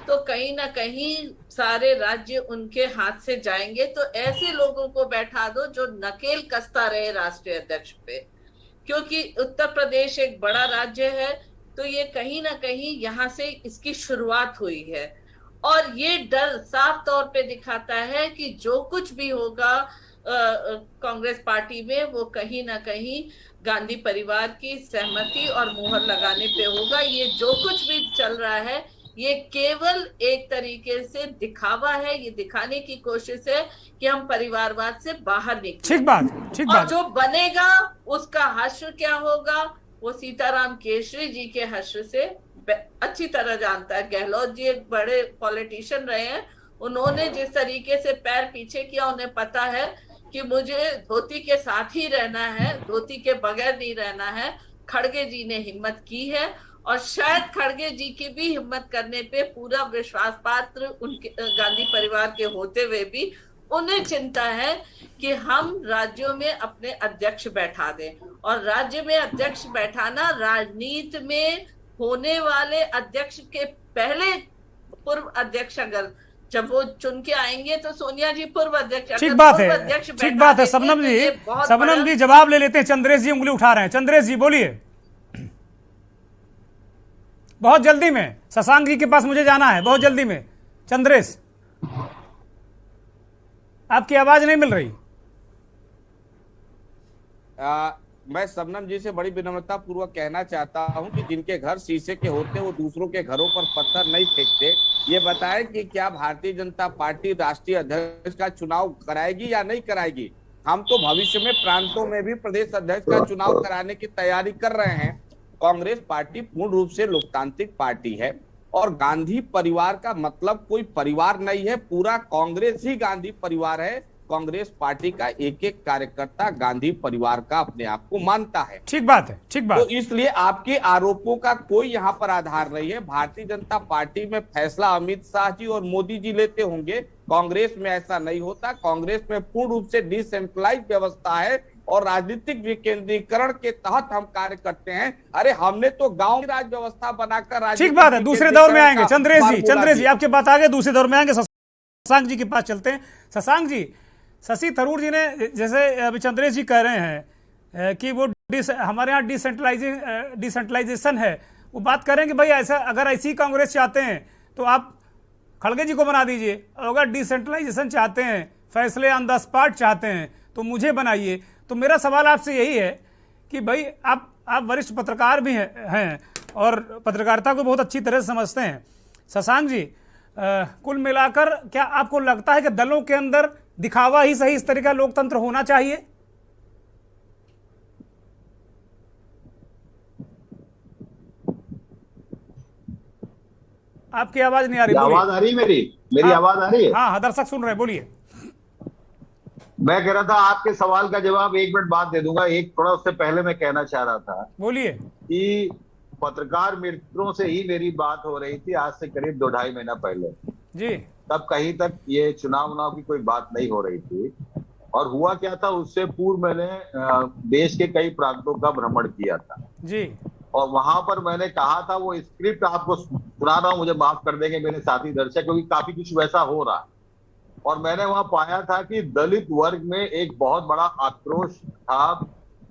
तो कहीं ना कहीं सारे राज्य उनके हाथ से जाएंगे। तो ऐसे लोगों को बैठा दो जो नकेल कसता रहे राष्ट्रीय अध्यक्ष पे, क्योंकि उत्तर प्रदेश एक बड़ा राज्य है। तो ये कहीं ना कहीं यहाँ से इसकी शुरुआत हुई है और ये डर साफ तौर पे दिखाता है कि जो कुछ भी होगा कांग्रेस पार्टी में वो कहीं ना कहीं गांधी परिवार की सहमति और मुहर लगाने पे होगा। ये जो कुछ भी चल रहा है ये केवल एक तरीके से दिखावा है, ये दिखाने की कोशिश है कि हम परिवारवाद से बाहर निकले। ठीक बात। और जो बनेगा उसका हश्र क्या होगा वो सीताराम केसरी जी के हश्र से अच्छी तरह जानता है। गहलोत जी एक बड़े पॉलिटिशियन रहे हैं, उन्होंने जिस तरीके से पैर पीछे किया उन्हें पता है कि मुझे धोती के साथ ही रहना है, धोती के बगैर नहीं रहना है। खड़गे जी ने हिम्मत की है और शायद खड़गे जी की भी हिम्मत करने पे पूरा विश्वास पात्र उनके गांधी परिवार के होते हुए भी उन्हें चिंता है कि हम राज्यों में अपने अध्यक्ष बैठा दें। और राज्य में अध्यक्ष बैठाना राजनीति में होने वाले अध्यक्ष के पहले पूर्व अध्यक्ष अगर जब वो चुन के आएंगे तो सोनिया जी पूर्व अध्यक्ष। ठीक बात है शबनम जी जवाब ले लेते हैं। चंद्रेश जी उंगली उठा रहे हैं। चंद्रेश जी बोलिए। बहुत जल्दी में शशांक जी के पास मुझे जाना है, बहुत जल्दी में। चंद्रेश आपकी आवाज नहीं मिल रही। मैं शबनम जी से बड़ी विनम्रता पूर्वक कहना चाहता हूं कि जिनके घर शीशे के होते वो दूसरों के घरों पर पत्थर नहीं फेंकते। ये बताएं कि क्या भारतीय जनता पार्टी राष्ट्रीय अध्यक्ष का चुनाव कराएगी या नहीं कराएगी। हम तो भविष्य में प्रांतों में भी प्रदेश अध्यक्ष का चुनाव कराने की तैयारी कर रहे हैं। कांग्रेस पार्टी पूर्ण रूप से लोकतांत्रिक पार्टी है और गांधी परिवार का मतलब कोई परिवार नहीं है, पूरा कांग्रेस ही गांधी परिवार है। कांग्रेस पार्टी का एक एक कार्यकर्ता गांधी परिवार का अपने आप को मानता है। ठीक बात है, ठीक बात। तो इसलिए आपके आरोपों का कोई यहाँ पर आधार नहीं है। भारतीय जनता पार्टी में फैसला अमित शाह जी और मोदी जी लेते होंगे, कांग्रेस में ऐसा नहीं होता। कांग्रेस में पूर्ण रूप से डिसेंट्रलाइज व्यवस्था है और राजनीतिक विकेंद्रीकरण के तहत हम कार्य करते हैं। अरे हमने तो गांव की राज व्यवस्था बनाकर, ठीक बात है। दूसरे दौर में आएंगे चंद्रेश जी आपके बात आगे, दूसरे दौर में आएंगे। शशांक जी के पास चलते हैं। शशांक जी, शशि थरूर जी ने, जैसे अभी चंद्रेश जी कह रहे हैं कि वो हमारे यहाँ डिसेंट्रलाइजेशन है, वो बात करें कि भाई ऐसा, अगर ऐसी कांग्रेस चाहते हैं तो आप खड़गे जी को बना दीजिए, और अगर डिसेंट्रलाइजेशन चाहते हैं, फैसले ऑन द स्पॉट चाहते हैं, तो मुझे बनाइए। तो मेरा सवाल आपसे यही है कि भाई आप वरिष्ठ पत्रकार भी हैं और पत्रकारिता को बहुत अच्छी तरह से समझते हैं। शशांक जी, कुल मिलाकर क्या आपको लगता है कि दलों के अंदर दिखावा ही सही इस तरह का लोकतंत्र होना चाहिए? आपकी आवाज नहीं आ रही। आवाज आ रही है मेरी आवाज आ रही है? हाँ, दर्शक सुन रहे हैं, बोलिए। मैं कह रहा था आपके सवाल का जवाब 1 मिनट बाद दे दूंगा। एक थोड़ा उससे पहले मैं कहना चाह रहा था, बोलिए, कि पत्रकार मित्रों से ही मेरी बात हो रही थी आज से करीब 2-2.5 महीना पहले जी। तब कहीं तक ये चुनाव की कोई बात नहीं हो रही थी। और हुआ क्या था, उससे पूर्व मैंने देश के कई प्रांतों का भ्रमण किया था जी, और वहां पर मैंने कहा था, वो स्क्रिप्ट आपको सुना रहा हूं, मुझे माफ कर देंगे मेरे साथी दर्शक, क्योंकि काफी कुछ वैसा हो रहा है। और मैंने वहां पाया था कि दलित वर्ग में एक बहुत बड़ा आक्रोश था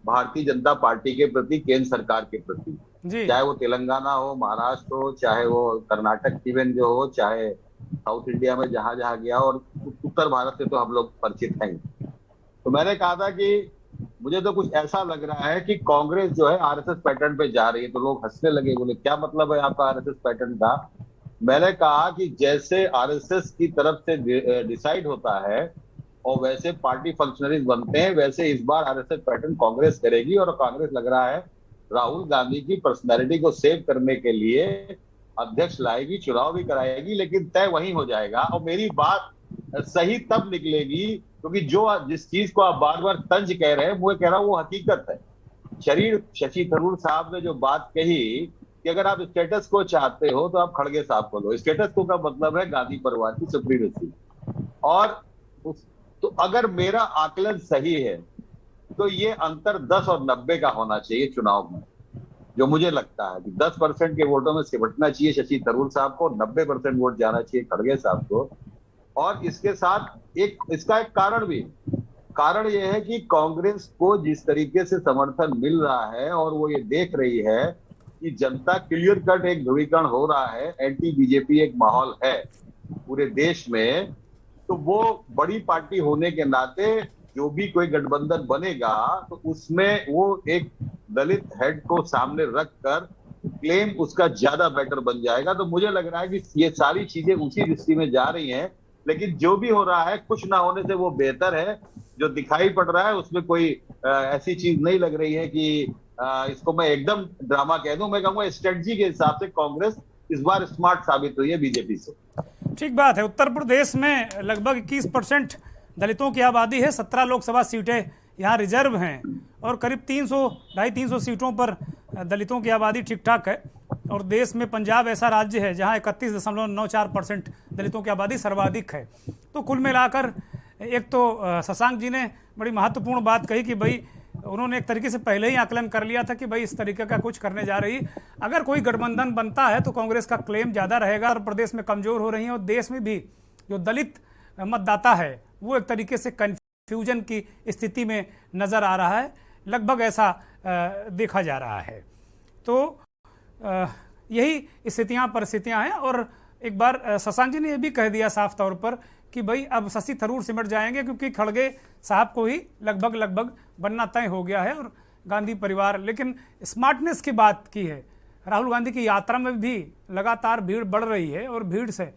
भारतीय जनता पार्टी के प्रति, केंद्र सरकार के प्रति, चाहे वो तेलंगाना हो, महाराष्ट्र हो, चाहे वो कर्नाटक इवन जो हो, चाहे साउथ इंडिया में जहां जहां गया, और उत्तर भारत से तो हम लोग परिचित हैं। तो मैंने कहा था कि मुझे तो कुछ ऐसा लग रहा है कि कांग्रेस जो है आरएसएस पैटर्न पे जा रही है। तो लोग हंसने लगे, बोले क्या मतलब है आपका आरएसएस पैटर्न का? मैंने कहा कि जैसे आरएसएस की तरफ से डिसाइड होता है और वैसे पार्टी फंक्शनरीज बनते हैं, वैसे इस बार आरएसएस पैटर्न कांग्रेस करेगी। और कांग्रेस लग रहा है राहुल गांधी की पर्सनैलिटी को सेव करने के लिए अध्यक्ष लाएगी, चुनाव भी कराएगी, लेकिन तय वहीं हो जाएगा। और मेरी बात सही तब निकलेगी क्योंकि जिस चीज को आप बार बार तंज कह रहे हैं, वो कह रहा हूं वो हकीकत है। शशि थरूर साहब ने जो बात कही कि अगर आप स्टेटस को चाहते हो तो आप खड़गे साहब को लो। स्टेटस को का मतलब है गांधी परिवार की सुप्रीमेसी। और तो अगर मेरा आकलन सही है तो ये अंतर 10 और 90 का होना चाहिए चुनाव में, जो मुझे लगता है कि 10% के वोटों में सिमटना चाहिए शशि थरूर साहब को, 90% वोट जाना चाहिए खड़गे साहब को। और इसके साथ इसका एक कारण यह है कि कांग्रेस को जिस तरीके से समर्थन मिल रहा है और वो ये देख रही है कि जनता क्लियर कट एक ध्रुवीकरण हो रहा है, एंटी बीजेपी एक माहौल है पूरे देश में, तो वो बड़ी पार्टी होने के नाते जो भी कोई गठबंधन बनेगा तो उसमें वो एक दलित हेड को सामने रखकर क्लेम उसका ज्यादा बेटर बन जाएगा। तो मुझे लग रहा है कि ये सारी चीजें उसी दृष्टि में जा रही हैं, लेकिन जो भी हो रहा है कुछ ना होने से वो बेहतर है। जो दिखाई पड़ रहा है उसमें कोई ऐसी चीज नहीं लग रही है कि इसको मैं एकदम ड्रामा कह दूं। मैं कहूंगा स्ट्रेटजी के हिसाब से कांग्रेस इस बार स्मार्ट साबित हुई है बीजेपी से।3 बात है। उत्तर प्रदेश में लगभग 21% दलितों की आबादी है, 17 लोकसभा सीटें यहाँ रिजर्व हैं और करीब 250 सीटों पर दलितों की आबादी ठीक ठाक है। और देश में पंजाब ऐसा राज्य है जहाँ 31.94% दलितों की आबादी सर्वाधिक है। तो कुल मिलाकर एक तो शशांक जी ने बड़ी महत्वपूर्ण बात कही कि भाई उन्होंने एक तरीके से पहले ही आकलन कर लिया था कि भाई इस तरीके का कुछ करने जा रही। अगर कोई गठबंधन बनता है तो कांग्रेस का क्लेम ज़्यादा रहेगा और प्रदेश में कमज़ोर हो रही है और देश में भी जो दलित मतदाता है वो एक तरीके से कन्फ्यूजन की स्थिति में नज़र आ रहा है, लगभग ऐसा देखा जा रहा है। तो यही स्थितियाँ परिस्थितियाँ हैं। और एक बार शशांक जी ने यह भी कह दिया साफ तौर पर कि भाई अब शशि थरूर सिमट जाएंगे क्योंकि खड़गे साहब को ही लगभग बनना तय हो गया है और गांधी परिवार। लेकिन स्मार्टनेस की बात की है, राहुल गांधी की यात्रा में भी लगातार भीड़ बढ़ रही है और भीड़ से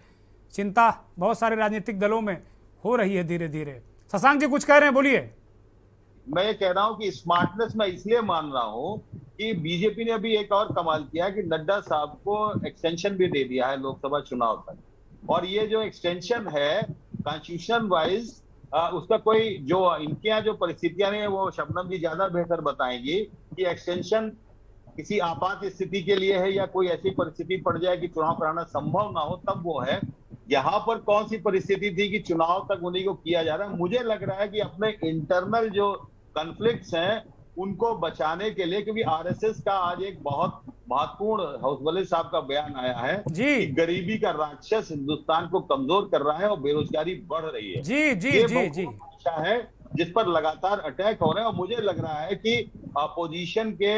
चिंता बहुत सारे राजनीतिक दलों में हो रही है धीरे धीरे। शशांक जी कुछ कह रहे हैं, बोलिए। मैं ये कह रहा हूं कि स्मार्टनेस मैं इसलिए मान रहा हूं कि बीजेपी ने अभी एक और कमाल किया कि नड्डा साहब को एक्सटेंशन भी दे दिया है लोकसभा चुनाव तक। और ये जो एक्सटेंशन है कॉन्स्टिट्यूशन वाइज उसका कोई जो इनके यहाँ जो परिस्थितियां हैं वो शबनम जी ज्यादा बेहतर बताएंगी कि एक्सटेंशन किसी आपात स्थिति के लिए है या कोई ऐसी परिस्थिति पड़ जाए कि चुनाव कराना संभव ना हो तब वो है। यहाँ पर कौन सी परिस्थिति थी कि चुनाव तक उन्हीं को किया जा रहा है। मुझे लग रहा है कि अपने इंटरनल जो कॉन्फ्लिक्ट्स हैं उनको बचाने के लिए, क्योंकि आरएसएस का आज एक बहुत महत्वपूर्ण हाउसवले साहब का बयान आया है कि गरीबी का राक्षस हिंदुस्तान को कमजोर कर रहा है और बेरोजगारी बढ़ रही है। जी है जिस पर लगातार अटैक हो रहे हैं और मुझे लग रहा है कि अपोजिशन के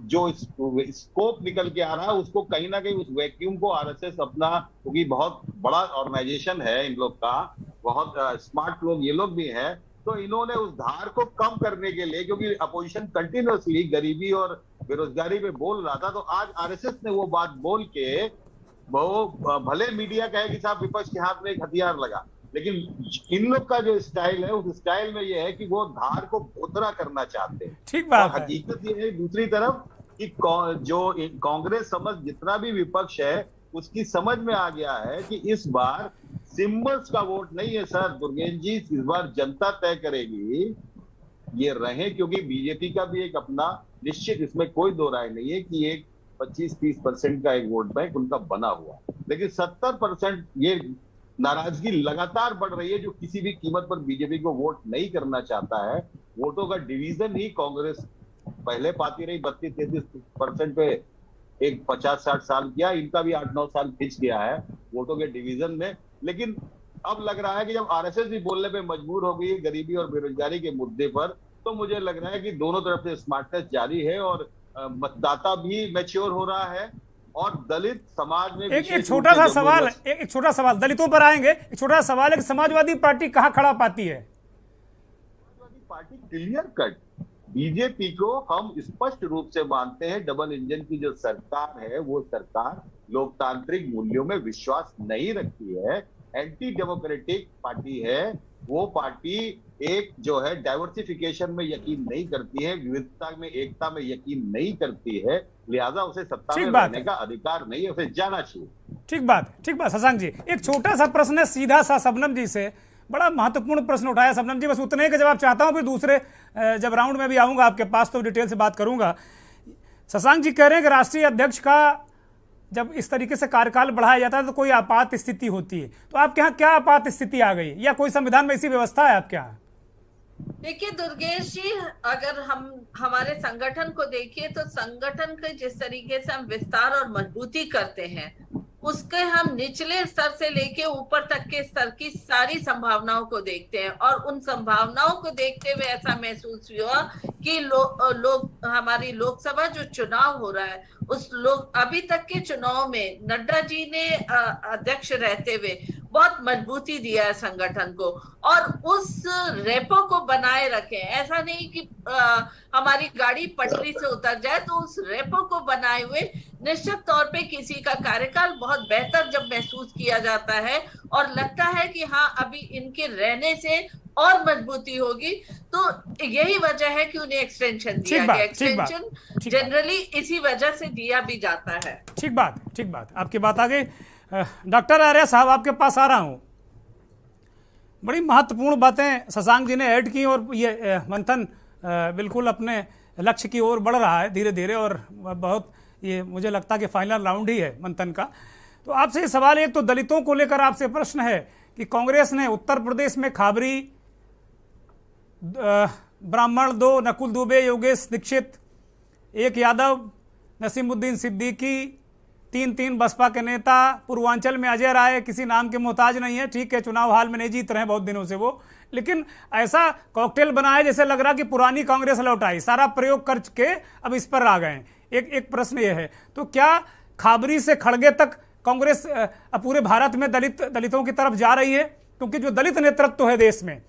जो स्कोप निकल के आ रहा है उसको कहीं ना कहीं उस वैक्यूम को आरएसएस अपना, क्योंकि बहुत बड़ा ऑर्गेनाइजेशन है इन लोग का, बहुत स्मार्ट लोग ये लोग भी हैं, तो इन्होंने उस धार को कम करने के लिए, क्योंकि अपोजिशन कंटिन्यूअसली गरीबी और बेरोजगारी पे बोल रहा था, तो आज आरएसएस ने वो बात बोल के वो भले मीडिया कहे कि साहब विपक्ष के हाथ में एक हथियार लगा, लेकिन इन लोग का जो स्टाइल है उस स्टाइल में ये है कि वो धार को भोतरा करना चाहते हैं। ठीक बात है। हकीकत ये है दूसरी तरफ कि जो कांग्रेस समझ जितना भी विपक्ष है उसकी समझ में आ गया है कि इस बार सिंबल्स का वोट नहीं है सर दुर्गेश जी, इस बार जनता तय करेगी ये रहे, क्योंकि बीजेपी का भी एक अपना निश्चित, इसमें कोई दो राय नहीं है कि एक 25-30% का एक वोट बैंक उनका बना हुआ, लेकिन 70% ये नाराजगी लगातार बढ़ रही है जो किसी भी कीमत पर बीजेपी को वोट नहीं करना चाहता है। वोटों का डिवीजन ही कांग्रेस पहले पाती रही 32-33% पे एक 50-60 साल किया, इनका भी 8-9 साल खिंच गया है वोटों के डिवीजन में। लेकिन अब लग रहा है कि जब आरएसएस भी बोलने पे मजबूर हो गई है गरीबी और बेरोजगारी के मुद्दे पर, तो मुझे लग रहा है कि दोनों तरफ से स्मार्टनेस जारी है और मतदाता भी मैच्योर हो रहा है और दलित समाज में एक छोटा सा सवाल, एक छोटा सवाल दलितों पर आएंगे। एक छोटा सवाल है कि समाजवादी पार्टी कहां खड़ा पाती है? Samajwadi party clear cut BJP को हम स्पष्ट रूप से मानते हैं। डबल इंजन की जो सरकार है वो सरकार लोकतांत्रिक मूल्यों में विश्वास नहीं रखती है, एंटी डेमोक्रेटिक पार्टी है। वो पार्टी एक जो है डाइवर्सिफिकेशन में यकीन नहीं करती है, विविधता में एकता में यकीन नहीं करती है, लिहाजा उसे सत्ता में रहने का अधिकार नहीं है, उसे जाना चाहिए। ठीक बात शशांक जी। एक छोटा सा प्रश्न है सीधा सा शबनम जी से, बड़ा महत्वपूर्ण प्रश्न उठाया शबनम जी, बस उतने का जवाब चाहता हूं, फिर दूसरे जब राउंड में भी आऊंगा आपके पास तो डिटेल से बात करूंगा। शशांक जी कह रहे हैं कि राष्ट्रीय अध्यक्ष का जब इस तरीके से कार्यकाल बढ़ाया जाता है तो कोई आपात स्थिति होती है, तो आपके यहाँ क्या आपात स्थिति आ गई या कोई संविधान में ऐसी व्यवस्था है आपके यहाँ? देखिए दुर्गेश जी, अगर हम हमारे संगठन को देखिए तो संगठन के जिस तरीके से हम विस्तार और मजबूती करते हैं उसके हम निचले स्तर से लेके ऊपर तक के स्तर की सारी संभावनाओं को देखते हैं और उन संभावनाओं को देखते हुए ऐसा महसूस हुआ कि हमारी लोकसभा जो चुनाव हो रहा है उस अभी तक के चुनाव में नड्डा जी ने अध्यक्ष रहते हुए बहुत मजबूती दिया है संगठन को और उस रेपो को बनाए रखे। ऐसा नहीं कि हमारी गाड़ी पटरी से उतर जाए, तो उस रेपो को बनाए हुए निश्चित तौर पे किसी का कार्यकाल बहुत बेहतर जब महसूस किया जाता है और लगता है कि हाँ अभी इनके रहने से और मजबूती होगी, तो यही वजह है कि उन्हें एक्सटेंशन दिया गया। एक्सटेंशन जनरली इसी वजह से दिया भी जाता है। ठीक बात, आपकी बात आ गई। डॉक्टर आर्य साहब आपके पास आ रहा हूं। बड़ी महत्वपूर्ण बातें शशांक जी ने ऐड की और ये मंथन बिल्कुल अपने लक्ष्य की ओर बढ़ रहा है धीरे धीरे और बहुत, ये मुझे लगता है कि फाइनल राउंड ही है मंथन का। तो आपसे ये सवाल, एक तो दलितों को लेकर आपसे प्रश्न है कि कांग्रेस ने उत्तर प्रदेश में खाबरी, ब्राह्मण 2, नकुल दुबे, योगेश दीक्षित, 1 यादव, नसीमुद्दीन सिद्दीकी, 3 बसपा के नेता, पूर्वांचल में अजय राय किसी नाम के मोहताज नहीं है, ठीक है चुनाव हाल में नहीं जीत रहे हैं बहुत दिनों से वो, लेकिन ऐसा कॉकटेल बना है जैसे लग रहा कि पुरानी कांग्रेस लौट आई, सारा प्रयोग करके अब इस पर आ गए। एक प्रश्न ये है, तो क्या खाबरी से खड़गे तक कांग्रेस पूरे भारत में दलितों की तरफ जा रही है? क्योंकि जो दलित नेतृत्व है देश में,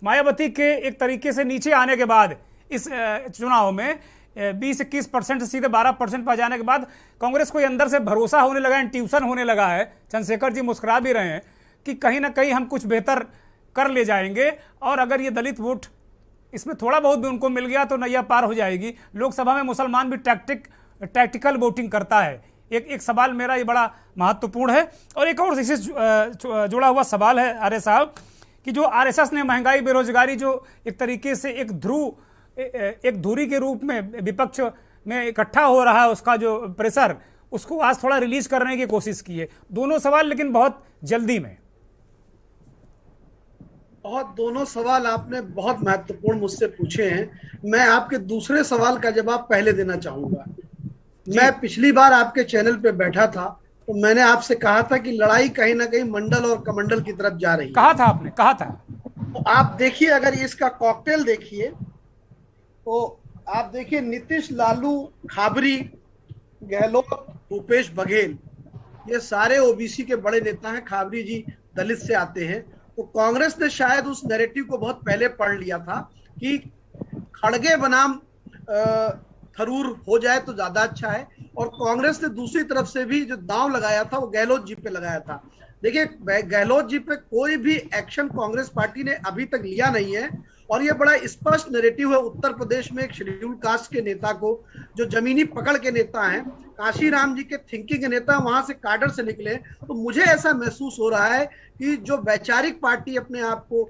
मायावती के एक तरीके से नीचे आने के बाद इस चुनाव में 20-21% से सीधे 12% पर जाने के बाद कांग्रेस को अंदर से भरोसा होने लगा है, ट्यूशन होने लगा है। चंद्रशेखर जी मुस्कुरा भी रहे हैं कि कहीं ना कहीं हम कुछ बेहतर कर ले जाएंगे और अगर ये दलित वोट इसमें थोड़ा बहुत भी उनको मिल गया तो नैया पार हो जाएगी। लोकसभा में मुसलमान भी टैक्टिकल वोटिंग करता है। एक सवाल मेरा ये बड़ा महत्वपूर्ण है और एक और इससे जुड़ा हुआ सवाल है आर्य साहब कि जो आरएसएस ने महंगाई बेरोजगारी जो एक तरीके से एक धुरी के रूप में विपक्ष में इकट्ठा हो रहा है, उसका जो प्रेशर, उसको आज थोड़ा रिलीज करने की कोशिश की है। दोनों सवाल लेकिन बहुत जल्दी में। दोनों सवाल आपने बहुत महत्वपूर्ण मुझसे पूछे हैं। मैं आपके दूसरे सवाल का जवाब पहले देना चाहूंगा। मैं पिछली बार आपके चैनल पे बैठा था तो मैंने आपसे कहा था कि लड़ाई कहीं ना कहीं मंडल और कमंडल की तरफ जा रही है। कहा था आपने, कहा था। तो आप देखिए, अगर इसका कॉकटेल देखिए तो आप देखिए नीतीश, लालू, खाबरी, गहलोत, भूपेश बघेल, ये सारे ओबीसी के बड़े नेता हैं। खाबरी जी दलित से आते हैं। तो कांग्रेस ने शायद उस नैरेटिव को बहुत पहले पढ़ लिया था कि खड़गे बनाम थरूर हो जाए तो ज्यादा अच्छा है। और कांग्रेस ने दूसरी तरफ से भी जो दांव लगाया था वो गहलोत जी पे लगाया था। देखिए, गहलोत जी पे कोई भी एक्शन कांग्रेस पार्टी ने अभी तक लिया नहीं है। और ये बड़ा स्पष्ट नैरेटिव है उत्तर प्रदेश में एक शेड्यूल कास्ट के नेता को, जो जमीनी पकड़ के नेता हैं, काशीराम जी के थिंकिंग के नेता, वहां से काडर से निकले। तो मुझे ऐसा महसूस हो रहा है कि जो वैचारिक पार्टी अपने आप को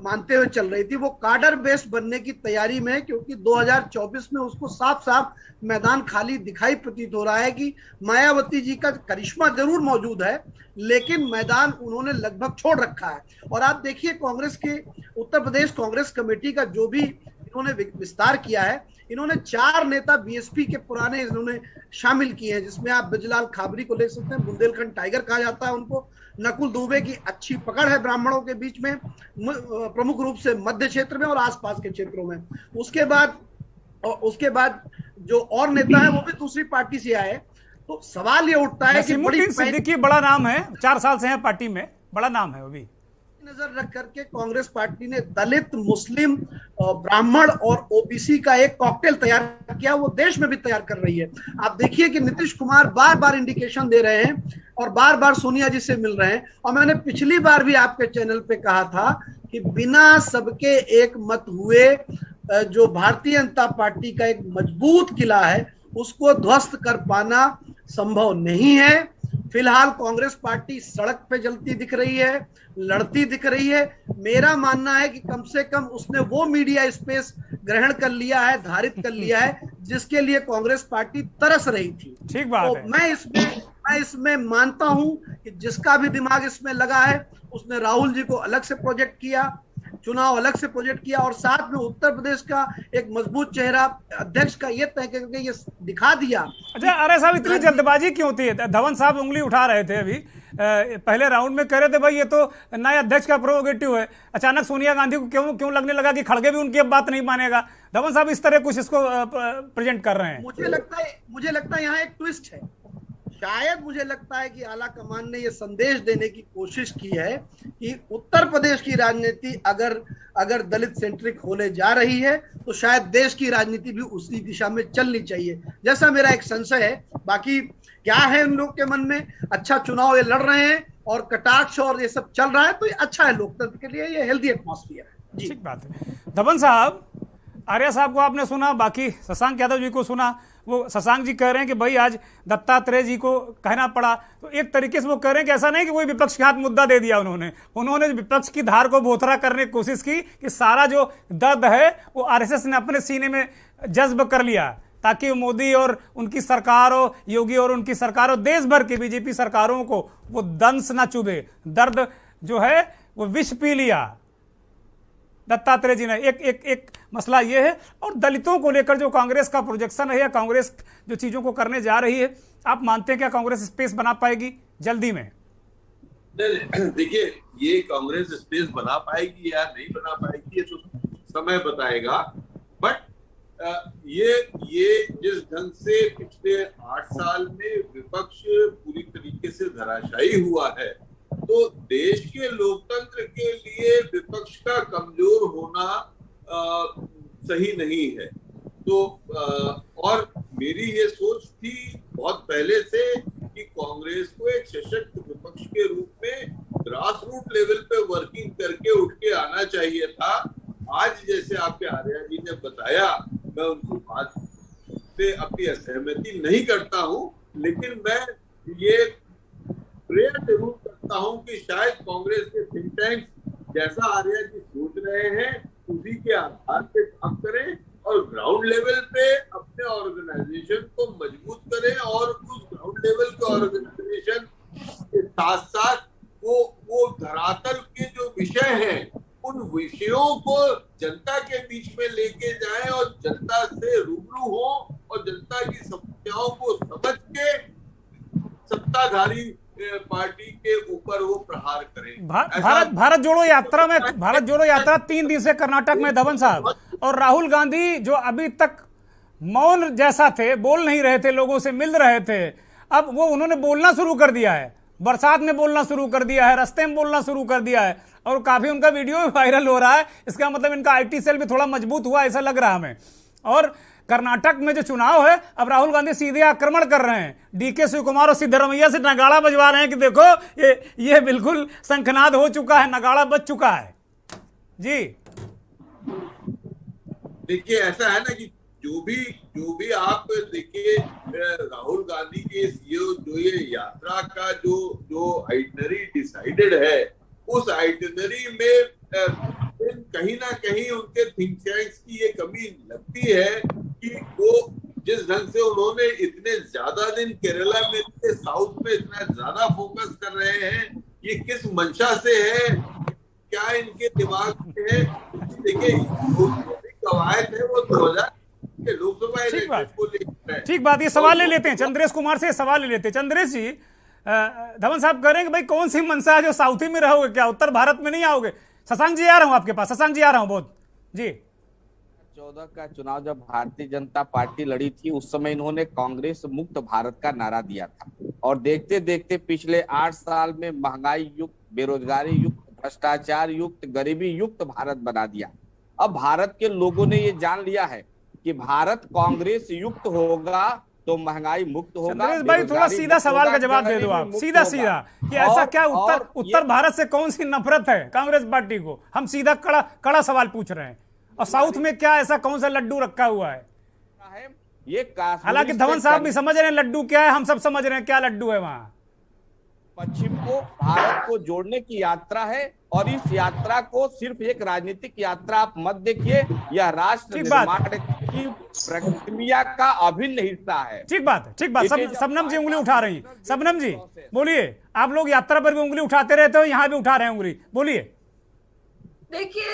मानते हुए चल रही थी, वो काडर बेस्ड बनने की तैयारी में है, क्योंकि 2024 में उसको साफ साफ मैदान खाली दिखाई प्रतीत हो रहा है कि मायावती जी का करिश्मा जरूर मौजूद है, लेकिन मैदान उन्होंने लगभग छोड़ रखा है। और आप देखिए कांग्रेस के उत्तर प्रदेश कांग्रेस कमेटी का जो भी इन्होंने विस्तार किया है, इन्होंने 4 नेता बीएसपी के पुराने इन्होंने शामिल किए हैं, जिसमें आप ब्रजलाल खाबरी को ले सकते हैं, बुंदेलखंड टाइगर कहा जाता है उनको। नकुल दुबे की अच्छी पकड़ है ब्राह्मणों के बीच में, प्रमुख रूप से मध्य क्षेत्र में और आसपास के क्षेत्रों में। उसके बाद जो और नेता है वो भी दूसरी पार्टी से आए। तो सवाल ये उठता है कि देखिए बड़ा नाम है, 4 साल से है पार्टी में, बड़ा नाम है। वो भी नजर रख करके कांग्रेस पार्टी ने दलित, मुस्लिम, ब्राह्मण और ओबीसी का एक कॉकटेल तैयार किया, वो देश में भी तैयार कर रही है। आप देखिए कि नीतीश कुमार बार बार इंडिकेशन दे रहे हैं और बार बार सोनिया जी से मिल रहे हैं। और मैंने पिछली बार भी आपके चैनल पे कहा था कि बिना सबके एक मत हुए जो भारतीय जनता पार्टी का एक मजबूत किला है, उसको ध्वस्त कर पाना संभव नहीं है। फिलहाल कांग्रेस पार्टी सड़क पे जलती दिख रही है, लड़ती दिख रही है। मेरा मानना है कि कम से कम उसने वो मीडिया स्पेस ग्रहण कर लिया है, धारित कर लिया है, जिसके लिए कांग्रेस पार्टी तरस रही थी। ठीक बात है। मैं इसमें मानता हूं कि जिसका भी दिमाग इसमें लगा है, उसने राहुल जी को अलग से प्रोजेक्ट किया, चुनाव अलग से प्रोजेक्ट किया, और साथ में उत्तर प्रदेश का एक मजबूत चेहरा अध्यक्ष का ये तय करके ये दिखा दिया। अच्छा, अरे साहब इतनी जल्दबाजी क्यों होती है? धवन साहब उंगली उठा रहे थे अभी पहले राउंड में, कह रहे थे भाई ये तो नए अध्यक्ष का प्रोरोगेटिव है। अचानक सोनिया गांधी को क्यों लगने लगा कि खड़गे भी उनकी अब बात नहीं मानेगा? धवन साहब इस तरह कुछ इसको प्रेजेंट कर रहे हैं। मुझे लगता है यहाँ एक ट्विस्ट है। शायद मुझे लगता है कि आला कमान ने यह संदेश देने की कोशिश की है कि उत्तर प्रदेश की राजनीति अगर दलित सेंट्रिक होने जा रही है तो शायद देश की राजनीति भी उसी दिशा में चलनी चाहिए, जैसा मेरा एक संशय है। बाकी क्या है उन लोग के मन में, अच्छा चुनाव ये लड़ रहे हैं और कटाक्ष और ये सब चल रहा है, तो ये अच्छा है लोकतंत्र के लिए, ये हेल्दी एटमॉस्फेयर है। ठीक बात है। धवन साहब, आर्या साहब को आपने सुना, बाकी शशांक यादव जी को सुना। वो शशांक जी कह रहे हैं कि भाई आज दत्तात्रेय जी को कहना पड़ा, तो एक तरीके से वो कह रहे हैं कि ऐसा नहीं कि कोई विपक्ष के हाथ मुद्दा दे दिया उन्होंने विपक्ष की धार को बोथरा करने की कोशिश की कि सारा जो दर्द है वो आरएसएस ने अपने सीने में जज्ब कर लिया, ताकि मोदी और उनकी सरकार हो, योगी और उनकी सरकार हो, देश भर की बीजेपी सरकारों को वो दंश ना चुभे, दर्द जो है वो विष पी लिया दत्तात्रेय जी ने। एक मसला ये है। और दलितों को लेकर जो कांग्रेस का प्रोजेक्शन है या कांग्रेस जो चीजों को करने जा रही है, आप मानते हैं क्या कांग्रेस स्पेस बना पाएगी जल्दी में? देखिए, ये कांग्रेस स्पेस बना पाएगी या नहीं बना पाएगी ये तो समय बताएगा। बट ये जिस ढंग से पिछले 8 साल में विपक्ष पूरी तरीके से धराशायी हुआ है, तो देश के लोकतंत्र के लिए विपक्ष का कमजोर होना सही नहीं है। तो और मेरी ये सोच थी बहुत पहले से कि कांग्रेस को एक सशक्त विपक्ष के रूप में ग्रास रूट लेवल पे वर्किंग करके उठ के आना चाहिए था। आज जैसे आपके आर्या जी ने बताया, मैं उनकी बात से अपनी असहमति नहीं करता हूँ, लेकिन मैं ये प्रेयर जरूर करता हूं कि शायद कांग्रेस के थिंक टैंक्स जैसा आर्या जी सोच रहे हैं उसी के आधार पे काम करें और ग्राउंड लेवल पे अपने ऑर्गेनाइजेशन को मजबूत करें और उस ग्राउंड लेवल के ऑर्गेनाइजेशन के साथ साथ वो धरातल के जो विषय हैं उन विषयों को जनता के बीच में लेके जाएं और जनता से रूबरू हो और जनता की समस्याओं को समझ के सत्ताधारी पार्टी के ऊपर वो प्रहार करें। भारत जोड़ो यात्रा 3 दिन से कर्नाटक में धवन साहब, और राहुल गांधी जो अभी तक मौन जैसा थे, बोल नहीं रहे थे, लोगों से मिल रहे थे, अब वो उन्होंने बोलना शुरू कर दिया है। बरसात में बोलना शुरू कर दिया है, रास्ते में बोलना शुरू कर दिया है, और काफी उनका वीडियो भी वायरल हो रहा है। इसका मतलब इनका आईटी सेल भी थोड़ा मजबूत हुआ ऐसा लग रहा है हमें। और कर्नाटक में जो चुनाव है, अब राहुल गांधी सीधे आक्रमण कर रहे हैं, डीके शिवकुमार और सिद्धरमैया से नगाड़ा बजवा रहे हैं कि देखो ये बिल्कुल शंखनाद हो चुका है, नगाड़ा बज चुका है। जी देखिए ऐसा है ना कि जो भी आप देखिए राहुल गांधी के जो ये यात्रा का जो आइटनरी डिसाइडेड है, उस आइटनरी में कहीं ना कहीं उनके थिंक टैंक्स की ये कमी लगती है कि वो जिस ढंग से उन्होंने इतने ज्यादा दिन केरला में, साउथ में इतना ज्यादा फोकस कर रहे हैं, ये किस मंशा से है, क्या इनके दिमाग में है। देखिए कवायद है वो 2000 के लोकसभा इलेक्शन को लेकर। ठीक बात, ये सवाल ले लेते हैं चंद्रेश कुमार से, सवाल ले लेते हैं। चंद्रेश जी, धवन साहब कह रहे हैं कि भाई कौन सी मंशा है जो साउथ ही में रहोगे, क्या उत्तर भारत में नहीं आओगे? शशांक जी आ रहा हूं आपके पास, शशांक जी आ रहा हूं बहुत जी। 14 का चुनाव जब भारतीय जनता पार्टी लड़ी थी, उस समय इन्होंने कांग्रेस मुक्त भारत का नारा दिया था, और देखते देखते पिछले 8 साल में महंगाई युक्त, बेरोजगारी युक्त, भ्रष्टाचार युक्त, गरीबी युक्त भारत बना दिया। अब भारत के लोगों ने ये जान लिया है कि भारत कांग्रेस युक्त होगा तो महंगाई मुक्त होगा। चंद्रेश भाई थोड़ा सीधा सवाल का जवाब दे दो आप, सीधा कि ऐसा क्या उत्तर भारत से कौन सी नफरत है कांग्रेस पार्टी को? हम सीधा कड़ा सवाल पूछ रहे हैं। और साउथ में क्या ऐसा कौन सा लड्डू रखा हुआ है? ये हालांकि धवन साहब भी समझ रहे हैं लड्डू क्या है, हम सब समझ रहे हैं क्या लड्डू है वहां। पश्चिम को भारत को जोड़ने की यात्रा है, और इस यात्रा को सिर्फ एक राजनीतिक यात्रा आप मत देखिए, यह राष्ट्र निर्माण की प्रक्रिया का अभिन्न हिस्सा है। ठीक बात। सबनम जी उंगली उठा रही हैं। सबनम जी बोलिए, आप लोग यात्रा पर भी उंगली उठाते रहते हो, यहाँ भी उठा रहे हैं उंगली, बोलिए। देखिए,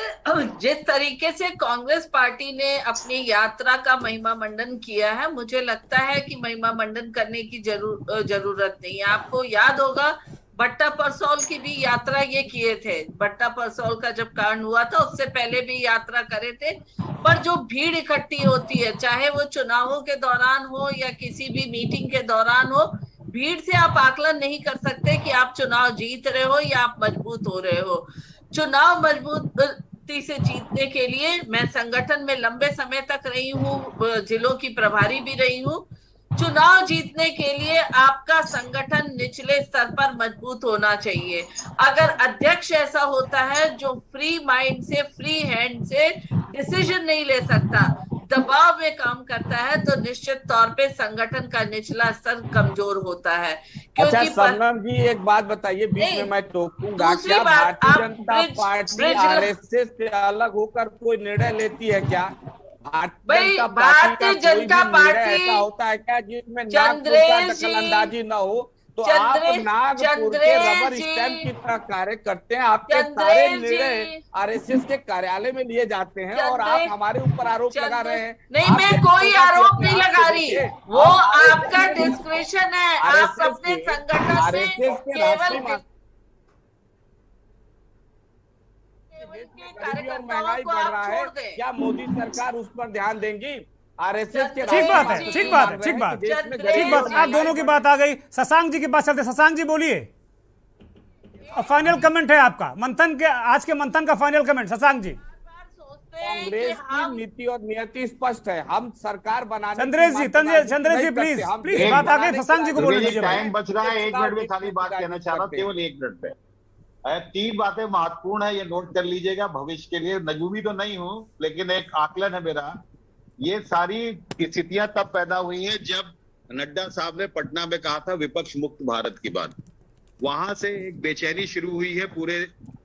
जिस तरीके से कांग्रेस पार्टी ने अपनी यात्रा का महिमा मंडन किया है, मुझे लगता है कि महिमा मंडन करने की जरूरत नहीं है। आपको याद होगा भट्टा परसौल की भी यात्रा ये किए थे। भट्टा परसौल का जब कांड हुआ था उससे पहले भी यात्रा करे थे, पर जो भीड़ इकट्ठी होती है, चाहे वो चुनावों के दौरान हो या किसी भी मीटिंग के दौरान हो, भीड़ से आप आकलन नहीं कर सकते कि आप चुनाव जीत रहे हो या आप मजबूत हो रहे हो। चुनाव मजबूती से जीतने के लिए मैं संगठन में लंबे समय तक रही हूँ, जिलों की प्रभारी भी रही हूँ। चुनाव जीतने के लिए आपका संगठन निचले स्तर पर मजबूत होना चाहिए। अगर अध्यक्ष ऐसा होता है जो फ्री माइंड से, फ्री हैंड से डिसीजन नहीं ले सकता, दबाव में काम करता है, तो निश्चित तौर पे संगठन का निचला स्तर कमजोर होता है। अच्छा सनम जी, एक बात बताइए, बीच में मैं टोकूंगा, क्या भारतीय जनता पार्टी आरएसएस से अलग होकर कोई निर्णय लेती है क्या? भारतीय जनता पार्टी ऐसा होता है क्या जिसमें नागपुर का दखलंदाजी न हो? तो आप नागपुर के रबर स्टैंप की तरह कार्य करते हैं, आपके सारे निर्णय आरएसएस के कार्यालय में लिए जाते हैं, और आप हमारे ऊपर आरोप लगा रहे हैं। नहीं, मैं कोई आरोप नहीं लगा रही, वो आपका डिस्क्रिप्शन है। आप अपने संगठन में केवल महंगाई बढ़ रहा है, क्या मोदी सरकार उस पर ध्यान देंगी? आरएसएस के ठीक बात। आप दोनों की बात आ गई, शशांक जी के पास चलते। शशांक जी बोलिए, फाइनल कमेंट है आपका मंथन के, आज के मंथन का फाइनल कमेंट शशांक जी। कांग्रेस की नीति और नियति स्पष्ट है, हम सरकार बनाने। चंद्रेश जी प्लीज बात आ गई, शशांक जी को बोलने दीजिए। टाइम बच रहा है, 1 मिनट में खाली बात कहना चाह रहा हूँ, केवल 1 मिनट में। 3 बातें महत्वपूर्ण है, ये नोट कर लीजिएगा भविष्य के लिए। नजूमी तो नहीं हूं, लेकिन एक आकलन है मेरा। ये सारी स्थितियां तब पैदा हुई हैं जब नड्डा साहब ने पटना में कहा था विपक्ष मुक्त भारत की बात। वहां से एक बेचैनी शुरू हुई है पूरे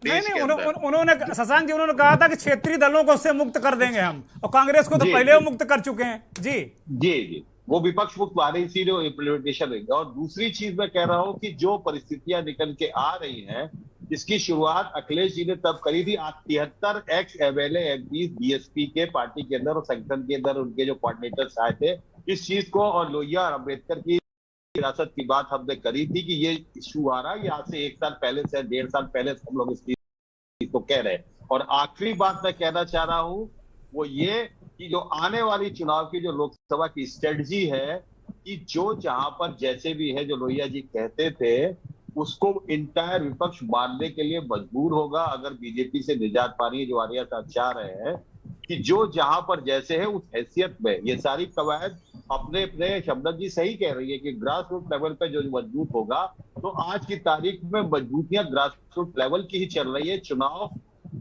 नहीं उन्होंने शशांक जी उन्होंने कहा था कि क्षेत्रीय दलों को उससे मुक्त कर देंगे हम, और कांग्रेस को तो पहले वो मुक्त कर चुके हैं। जी वो विपक्ष मुक्त वाले इसीलिए इम्प्लीमेंटेशन रहेगी। और दूसरी चीज मैं कह रहा हूं कि जो परिस्थितियां निकल के आ रही हैं, इसकी शुरुआत अखिलेश जी ने तब करी थी। 73 एक्स एमएलए एमपीज बीएसपी के पार्टी के अंदर और संगठन के अंदर उनके जो कोऑर्डिनेटर्स आए थे इस चीज को, और लोहिया और अम्बेडकर की विरासत की बात हमने करी थी कि ये इशू आ रहा है, ये आज से 1 साल पहले से 1.5 साल पहले से हम लोग इस चीज को कह रहे हैं। और आखिरी बात मैं कहना चाह रहा हूं वो ये कि जो आने वाली चुनाव की जो लोकसभा की स्ट्रेटजी है कि जो जहां पर जैसे भी है, जो लोहिया जी कहते थे उसको इंटायर विपक्ष मानने के लिए मजबूर होगा अगर बीजेपी से निजात पानी जो आर्या साहब चाह रहे हैं कि जो जहां पर जैसे है उस हैसियत में ये सारी कवायद अपने अपने शब्द जी सही कह रही है कि ग्रास रूट लेवल पे जो मजबूत होगा, तो आज की तारीख में मजबूतियां ग्रास रूट लेवल की ही चल रही है। चुनाव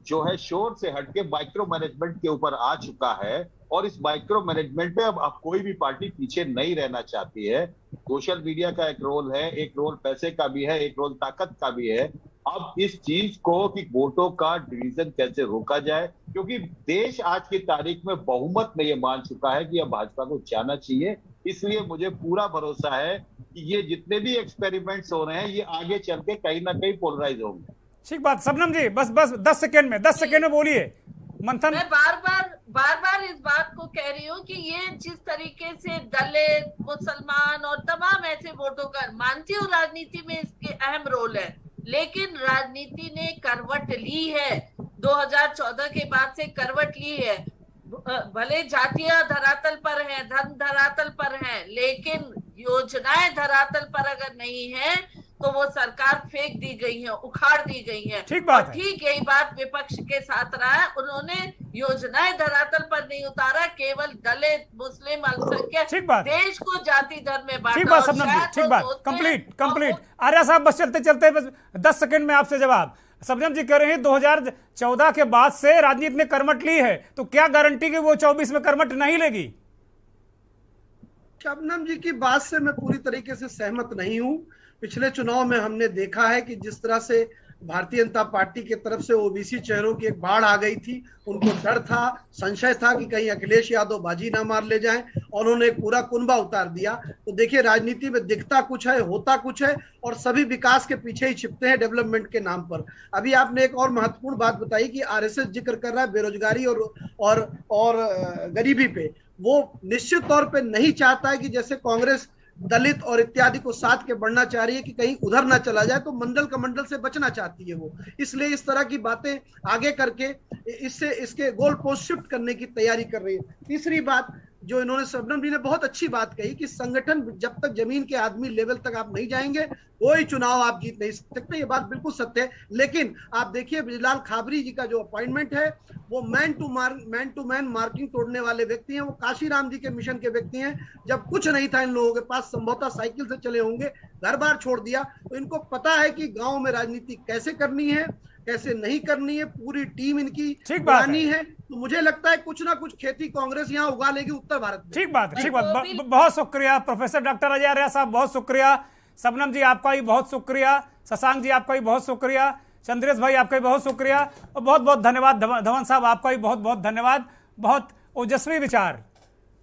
जो है शोर से हटके माइक्रो मैनेजमेंट के ऊपर आ चुका है, और इस माइक्रो मैनेजमेंट पे अब कोई भी पार्टी पीछे नहीं रहना चाहती है। सोशल मीडिया का एक रोल है, एक रोल पैसे का भी है, एक रोल ताकत का भी है। अब इस चीज को कि वोटों का डिवीजन कैसे रोका जाए, क्योंकि देश आज की तारीख में बहुमत में ये मान चुका है कि अब भाजपा को जाना चाहिए। इसलिए मुझे पूरा भरोसा है कि ये जितने भी एक्सपेरिमेंट्स हो रहे हैं ये आगे चल के कहीं ना कहीं पोलराइज होंगे। ठीक बात। शबनम जी बस 10 सेकेंड में बोलिए। मंथन, मैं बार बार इस बात को कह रही हूँ कि ये जिस तरीके से दलित, मुसलमान और तमाम ऐसे वोटों का, मानती हूँ राजनीति में इसके अहम रोल है, लेकिन राजनीति ने करवट ली है 2014 के बाद से करवट ली है। भले जातियां धरातल पर हैं, धर्म धरातल पर हैं, लेकिन योजनाएं धरातल पर अगर नहीं है तो वो सरकार फेंक दी गई है, उखाड़ दी गई है। ठीक बात है। ठीक यही बात विपक्ष के साथ रहा है, उन्होंने योजनाएं धरातल पर नहीं उतारा, केवल दलित, मुस्लिम, अल्पसंख्यक देश को जाति धर्म में बांटा। ठीक बात शबनम जी, ठीक बात। कंप्लीट आर्या साहब बस चलते 10 सेकंड में आपसे जवाब। शबनम जी कह रहे हैं 2014 के बाद से राजनीति ने करवट ली है, तो क्या गारंटी कि वो 24 में करवट नहीं लेगी? शबनम जी की बात से मैं पूरी तरीके से सहमत नहीं हूं। पिछले चुनाव में हमने देखा है कि जिस तरह से भारतीय जनता पार्टी की तरफ से ओबीसी चेहरों की एक बाढ़ आ गई थी, उनको डर था, संशय था कि कहीं अखिलेश यादव बाजी ना मार ले जाएं, और उन्होंने एक पूरा कुनबा उतार दिया। तो देखिए राजनीति में दिखता कुछ है, होता कुछ है, और सभी विकास के पीछे ही छिपते हैं डेवलपमेंट के नाम पर। अभी आपने एक और महत्वपूर्ण बात बताई कि आरएसएस जिक्र कर रहा है बेरोजगारी और गरीबी पे। वो निश्चित तौर पे नहीं चाहता है कि जैसे कांग्रेस दलित और इत्यादि को साथ के बढ़ना चाह रही है कि कहीं उधर ना चला जाए, तो मंडल कमंडल से बचना चाहती है वो, इसलिए इस तरह की बातें आगे करके इसके गोल पोस्ट शिफ्ट करने की तैयारी कर रही है। तीसरी बात जो इन्होंने, शबनम जी ने बहुत अच्छी बात कही कि संगठन जब तक जमीन के आदमी लेवल तक आप नहीं जाएंगे कोई चुनाव आप जीत नहीं सकते, ये बात बिल्कुल सत्य है। लेकिन आप देखिए ब्रजलाल खाबरी जी का जो अपॉइंटमेंट है वो मैन टू मैन मार्किंग तोड़ने वाले व्यक्ति हैं, वो काशीराम जी के मिशन के व्यक्ति हैं। जब कुछ नहीं था इन लोगों के पास, संभवतः साइकिल से चले होंगे, घर बार छोड़ दिया, तो इनको पता है कि गांव में राजनीति कैसे करनी है, कैसे नहीं करनी है, पूरी टीम इनकी पुरानी है। तो मुझे लगता है कुछ ना कुछ खेती कांग्रेस यहाँ उगा लेगी उत्तर भारत में। ठीक बात। बहुत शुक्रिया प्रोफेसर डॉक्टर अजय आर्या साहब, बहुत शुक्रिया। शबनम जी आपका भी बहुत शुक्रिया, शशांक जी आपका भी बहुत शुक्रिया, चंद्रेश भाई आपका भी बहुत शुक्रिया, और बहुत बहुत धन्यवाद धवन साहब आपका भी बहुत बहुत धन्यवाद। बहुत ओजस्वी विचार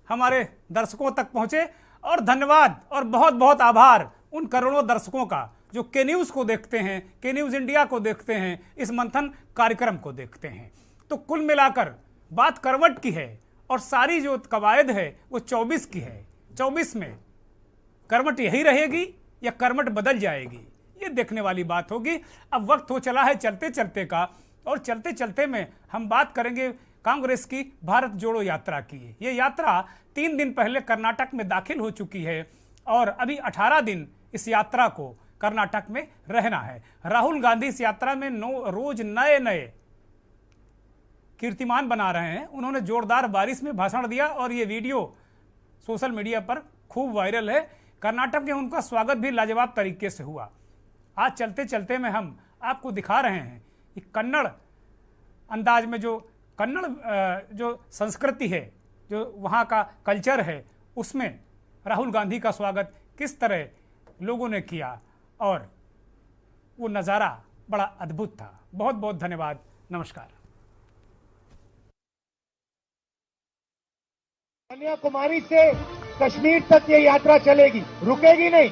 हमारे दर्शकों तक पहुंचे, और धन्यवाद और बहुत बहुत आभार उन करोड़ों दर्शकों का जो के न्यूज़ को देखते हैं, के न्यूज़ इंडिया को देखते हैं, इस मंथन कार्यक्रम को देखते हैं। तो कुल मिलाकर बात करवट की है, और सारी जो कवायद है वो 24 की है। 24 में करवट यही रहेगी या करवट बदल जाएगी, ये देखने वाली बात होगी। अब वक्त हो चला है चलते चलते का, और चलते चलते में हम बात करेंगे कांग्रेस की भारत जोड़ो यात्रा की। ये यात्रा 3 दिन पहले कर्नाटक में दाखिल हो चुकी है, और अभी 18 दिन इस यात्रा को कर्नाटक में रहना है। राहुल गांधी इस यात्रा में रोज नए नए कीर्तिमान बना रहे हैं। उन्होंने जोरदार बारिश में भाषण दिया, और ये वीडियो सोशल मीडिया पर खूब वायरल है। कर्नाटक में उनका स्वागत भी लाजवाब तरीके से हुआ। आज चलते चलते में हम आपको दिखा रहे हैं कि कन्नड़ अंदाज में जो कन्नड़ जो संस्कृति है, जो वहाँ का कल्चर है, उसमें राहुल गांधी का स्वागत किस तरह लोगों ने किया, और वो नज़ारा बड़ा अद्भुत था। बहुत बहुत धन्यवाद। नमस्कार। कन्याकुमारी से कश्मीर तक ये यात्रा चलेगी, रुकेगी नहीं।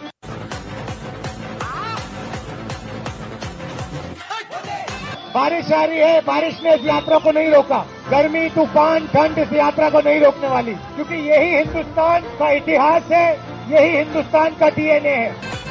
बारिश आ रही है, बारिश ने इस यात्रा को नहीं रोका। गर्मी, तूफान, ठंड इस यात्रा को नहीं रोकने वाली, क्योंकि यही हिंदुस्तान का इतिहास है, यही हिंदुस्तान का डीएनए है।